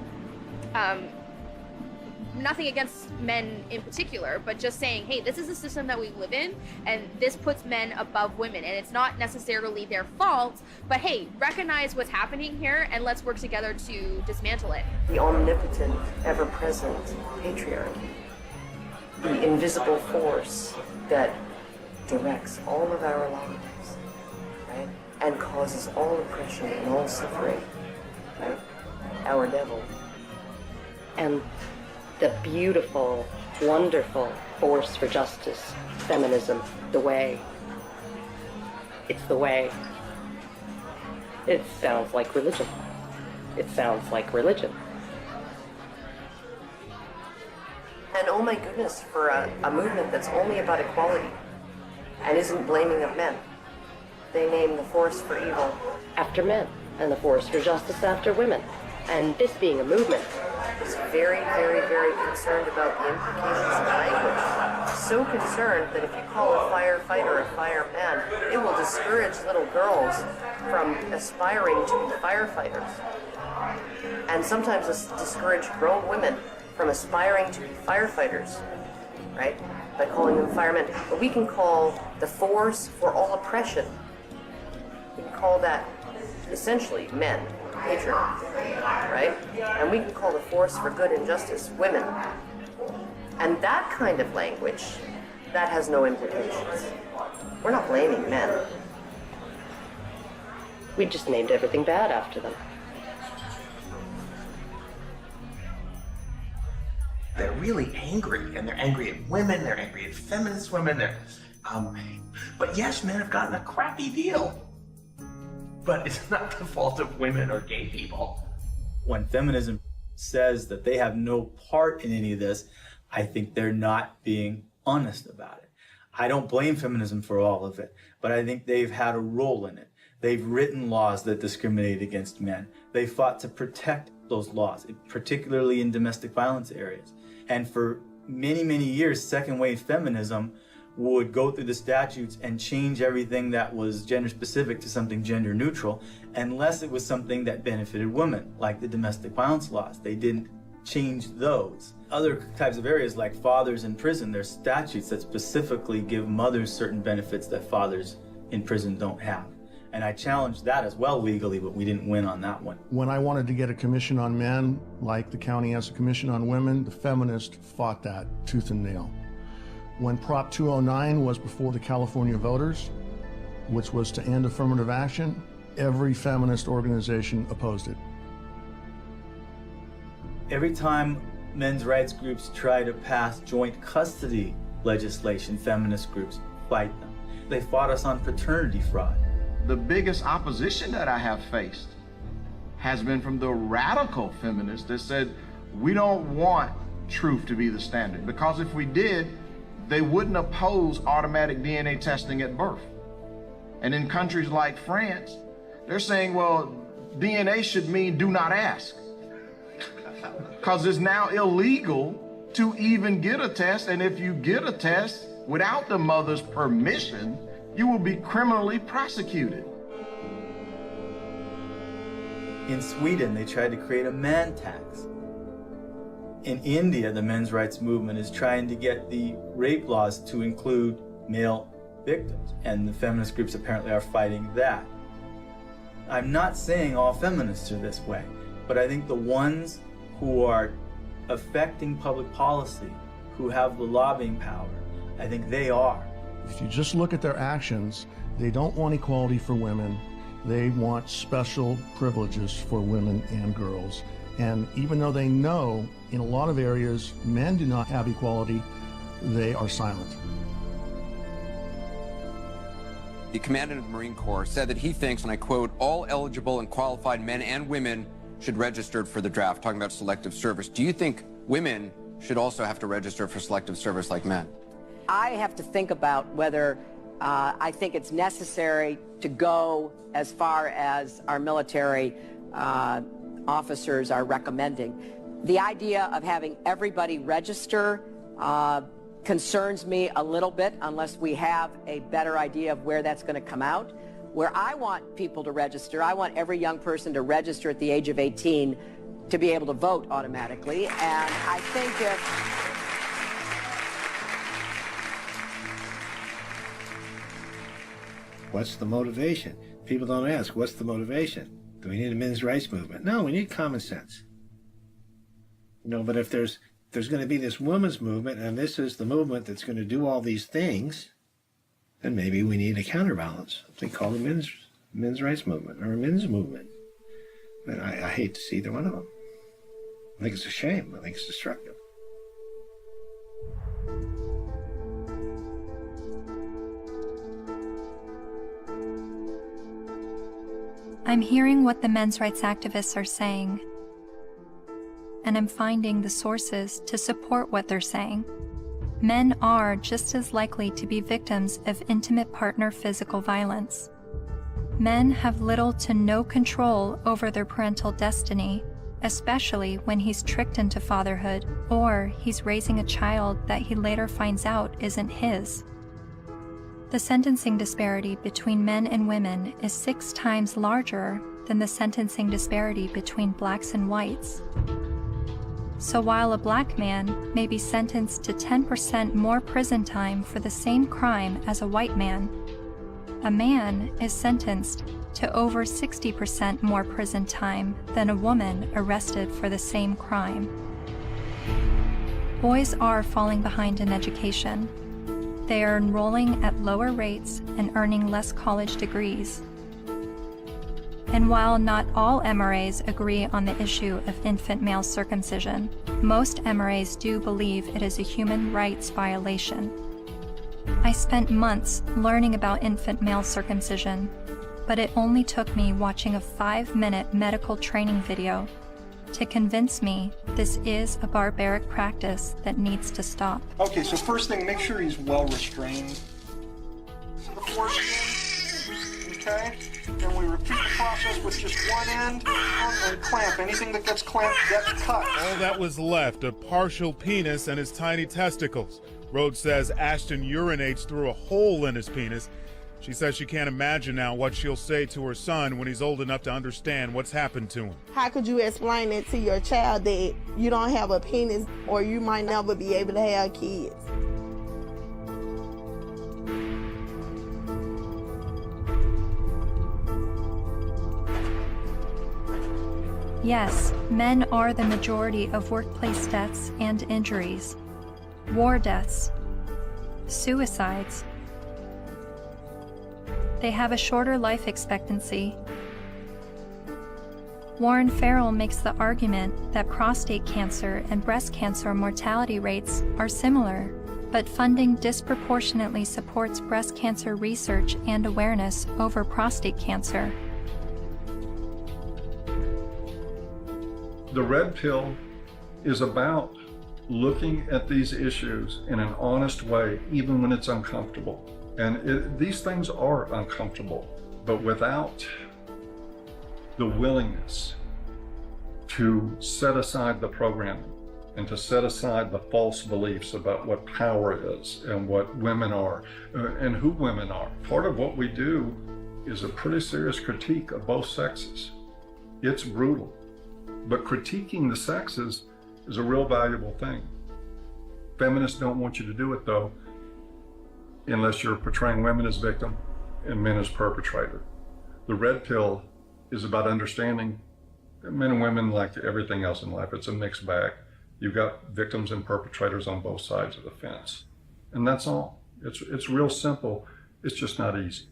Speaker 2: Nothing against men in particular, but just saying, hey, this is a system that we live in, and this puts men above women, and it's not necessarily their fault, but hey, recognize what's happening here, and let's work together to dismantle it.
Speaker 11: The omnipotent, ever-present patriarchy. The invisible force that directs all of our lives, right? And causes all oppression and all suffering, right? Our devil. And the beautiful, wonderful force for justice, feminism, the way. It's the way. It sounds like religion. It sounds like religion. And oh my goodness, for a movement that's only about equality and isn't blaming of men. They name the force for evil after men and the force for justice after women. And this being a movement is very, very, very concerned about the implications of language. So concerned that if you call a firefighter a fireman, it will discourage little girls from aspiring to be firefighters. And sometimes discourage grown women from aspiring to be firefighters, right? By calling them firemen. But we can call the force for all oppression. We can call that essentially men, patriarchy, right? And we can call the force for good and justice women. And that kind of language, that has no implications. We're not blaming men. We just named everything bad after them.
Speaker 4: They're really angry, and they're angry at women, they're angry at feminist women, but yes, men have gotten a crappy deal. But it's not the fault of women or gay people.
Speaker 9: When feminism says that they have no part in any of this, I think they're not being honest about it. I don't blame feminism for all of it, but I think they've had a role in it. They've written laws that discriminate against men. They fought to protect those laws, particularly in domestic violence areas. And for many, many years, second wave feminism would go through the statutes and change everything that was gender specific to something gender neutral, unless it was something that benefited women, like the domestic violence laws. They didn't change those. Other types of areas like fathers in prison, there's statutes that specifically give mothers certain benefits that fathers in prison don't have. And I challenged that as well legally, but we didn't win on that one.
Speaker 10: When I wanted to get a commission on men, like the county has a commission on women, the feminists fought that tooth and nail. When Prop 209 was before the California voters, which was to end affirmative action, every feminist organization opposed it.
Speaker 9: Every time men's rights groups try to pass joint custody legislation, feminist groups fight them. They fought us on paternity fraud.
Speaker 18: The biggest opposition that I have faced has been from the radical feminists that said, we don't want truth to be the standard, because if we did, they wouldn't oppose automatic DNA testing at birth. And in countries like France, they're saying, well, DNA should mean do not ask, because it's now illegal to even get a test, and if you get a test without the mother's permission, you will be criminally prosecuted.
Speaker 9: In Sweden, they tried to create a man tax. In India, the men's rights movement is trying to get the rape laws to include male victims, and the feminist groups apparently are fighting that. I'm not saying all feminists are this way, but I think the ones who are affecting public policy, who have the lobbying power, I think they are.
Speaker 10: If you just look at their actions, they don't want equality for women. They want special privileges for women and girls. And even though they know in a lot of areas men do not have equality, they are silent.
Speaker 20: The commandant of the Marine Corps said that he thinks, and I quote, all eligible and qualified men and women should register for the draft, talking about selective service. Do you think women should also have to register for selective service like men?
Speaker 24: I have to think about whether I think it's necessary to go as far as our military officers are recommending. The idea of having everybody register concerns me a little bit unless we have a better idea of where that's going to come out. Where I want people to register, I want every young person to register at the age of 18 to be able to vote automatically. And I think if
Speaker 15: what's the motivation? People don't ask, what's the motivation? Do we need a men's rights movement? No, we need common sense. You know, but if there's going to be this women's movement, and this is the movement that's going to do all these things, then maybe we need a counterbalance. Something called a men's rights movement or a men's movement. And I hate to see either one of them. I think it's a shame. I think it's destructive.
Speaker 1: I'm hearing what the men's rights activists are saying, and I'm finding the sources to support what they're saying. Men are just as likely to be victims of intimate partner physical violence. Men have little to no control over their parental destiny, especially when he's tricked into fatherhood or he's raising a child that he later finds out isn't his. The sentencing disparity between men and women is 6 times larger than the sentencing disparity between blacks and whites. So while a black man may be sentenced to 10% more prison time for the same crime as a white man, a man is sentenced to over 60% more prison time than a woman arrested for the same crime. Boys are falling behind in education. They are enrolling at lower rates and earning less college degrees. And while not all MRAs agree on the issue of infant male circumcision, most MRAs do believe it is a human rights violation. I spent months learning about infant male circumcision, but it only took me watching a 5-minute medical training video to convince me this is a barbaric practice that needs to stop.
Speaker 3: Okay, so first thing, make sure he's well restrained. Before okay? Then we repeat the process with just one end and clamp. Anything that gets clamped gets cut.
Speaker 7: All that was left, a partial penis and his tiny testicles. Rhodes says Ashton urinates through a hole in his penis. She says she can't imagine now what she'll say to her son when he's old enough to understand what's happened to him.
Speaker 12: How could you explain it to your child that you don't have a penis or you might never be able to have kids?
Speaker 1: Yes, men are the majority of workplace deaths and injuries, war deaths, suicides. They have a shorter life expectancy. Warren Farrell makes the argument that prostate cancer and breast cancer mortality rates are similar, but funding disproportionately supports breast cancer research and awareness over prostate cancer.
Speaker 16: The red pill is about looking at these issues in an honest way, even when it's uncomfortable. And these things are uncomfortable, but without the willingness to set aside the programming and to set aside the false beliefs about what power is and what women are and who women are. Part of what we do is a pretty serious critique of both sexes. It's brutal, but critiquing the sexes is a real valuable thing. Feminists don't want you to do it though, unless you're portraying women as victim and men as perpetrator. The red pill is about understanding that men and women, like everything else in life, it's a mixed bag. You've got victims and perpetrators on both sides of the fence. And that's all. It's real simple. It's just not easy.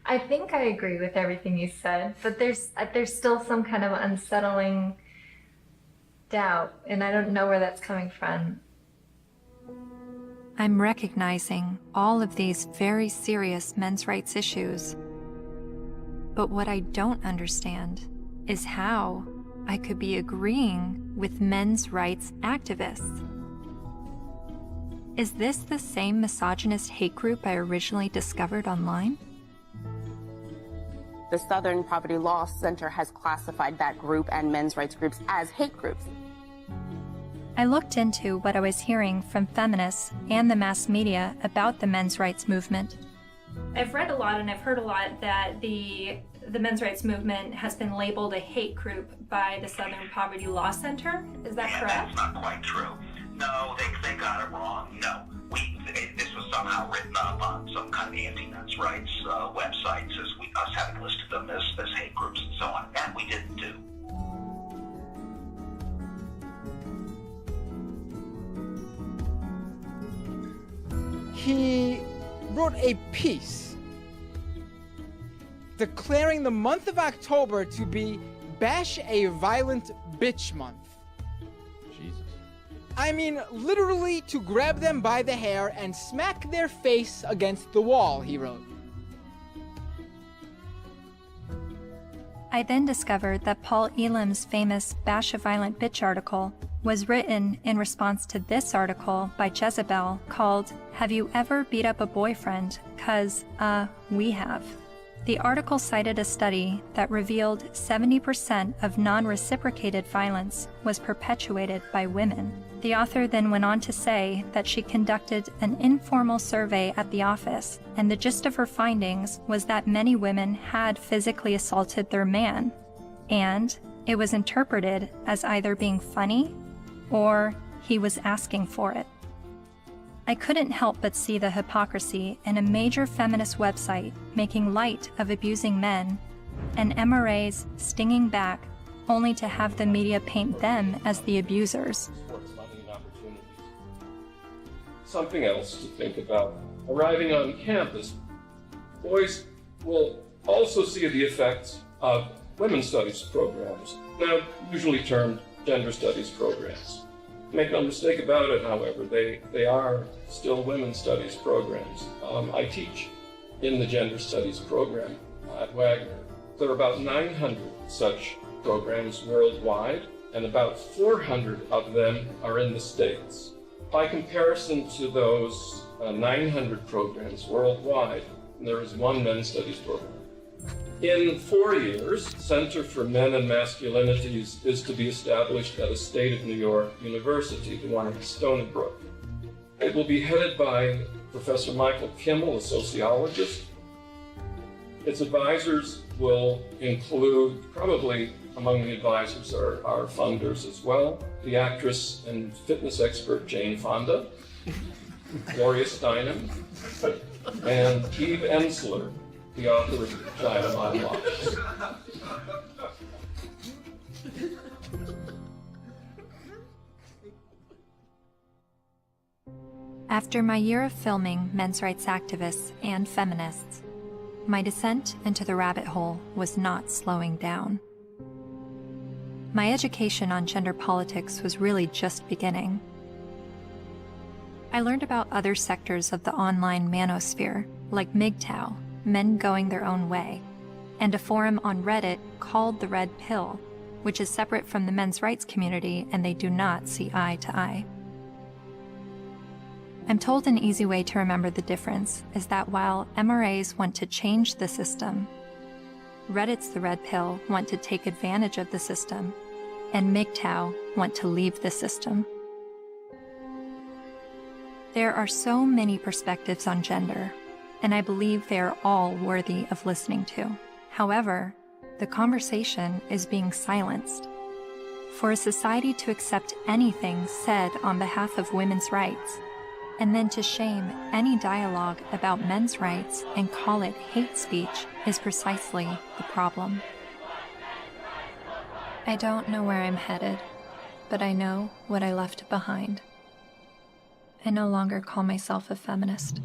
Speaker 13: I think I agree with everything you said, but there's still some kind of unsettling doubt, and I don't know where that's coming from.
Speaker 1: I'm recognizing all of these very serious men's rights issues. But what I don't understand is how I could be agreeing with men's rights activists. Is this the same misogynist hate group I originally discovered online?
Speaker 19: The Southern Poverty Law Center has classified that group and men's rights groups as hate groups.
Speaker 1: I looked into what I was hearing from feminists and the mass media about the men's rights movement.
Speaker 13: I've read a lot and I've heard a lot that the men's rights movement has been labeled a hate group by the Southern Poverty Law Center. Is that correct?
Speaker 26: That's not quite true. No, they got it wrong. You know, this was somehow written up on some kind of anti-men's rights websites as us having listed them as hate groups and so on, and we didn't do.
Speaker 25: He wrote a piece declaring the month of October to be Bash a Violent Bitch Month.
Speaker 27: Jesus.
Speaker 25: I mean, literally to grab them by the hair and smack their face against the wall, he wrote.
Speaker 1: I then discovered that Paul Elam's famous Bash a Violent Bitch article was written in response to this article by Jezebel called, "Have You Ever Beat Up a Boyfriend? 'Cause, we have." The article cited a study that revealed 70% of non-reciprocated violence was perpetuated by women. The author then went on to say that she conducted an informal survey at the office, and the gist of her findings was that many women had physically assaulted their man, and it was interpreted as either being funny or he was asking for it. I couldn't help but see the hypocrisy in a major feminist website making light of abusing men, and MRAs stinging back only to have the media paint them as the abusers.
Speaker 5: Something else to think about. Arriving on campus, boys will also see the effects of women's studies programs, now usually termed gender studies programs. Make no mistake about it, however, they are still women's studies programs. I teach in the gender studies program at Wagner. There are about 900 such programs worldwide, and about 400 of them are in the States. By comparison to those 900 programs worldwide, there is one men's studies program. In 4 years, Center for Men and Masculinities is to be established at a state of New York university, the one in Stony Brook. It will be headed by Professor Michael Kimmel, a sociologist. Its advisors will include, probably among the advisors are funders as well, the actress and fitness expert Jane Fonda, Gloria Steinem, and Eve Ensler, the author of Vagina Monologues.
Speaker 1: After my year of filming men's rights activists and feminists, my descent into the rabbit hole was not slowing down. My education on gender politics was really just beginning. I learned about other sectors of the online manosphere, like MGTOW, Men Going Their Own Way, and a forum on Reddit called The Red Pill, which is separate from the men's rights community and they do not see eye to eye. I'm told an easy way to remember the difference is that while MRAs want to change the system, Reddit's The Red Pill want to take advantage of the system, and MGTOW want to leave the system. There are so many perspectives on gender, and I believe they are all worthy of listening to. However, the conversation is being silenced. For a society to accept anything said on behalf of women's rights, and then to shame any dialogue about men's rights and call it hate speech is precisely the problem. I don't know where I'm headed, but I know what I left behind. I no longer call myself a feminist.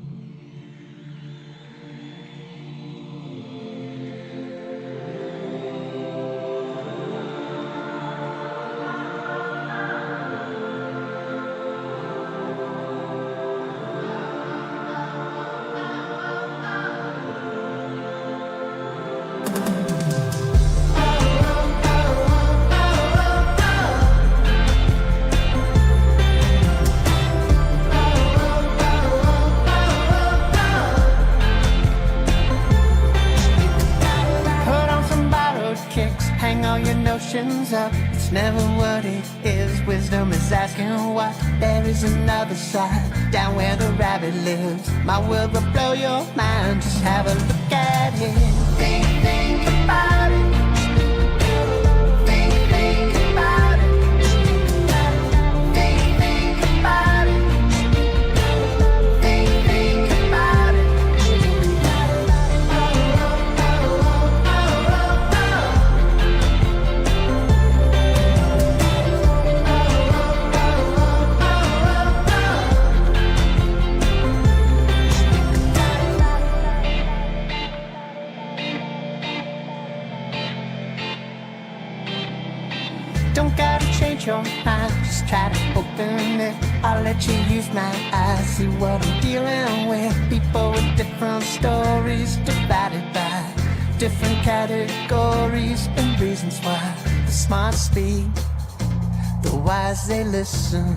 Speaker 8: Up. It's never what it is. Wisdom is asking what. There is another side, down where the rabbit lives. My world will blow your mind. Just have a look at it. Think about it. Think about it. Think about it. Think about it. Don't gotta change your mind, just try to open it. I'll let you use my eyes, see what I'm dealing with. People with different stories, divided by different categories and reasons why. The smart speak, the wise they listen.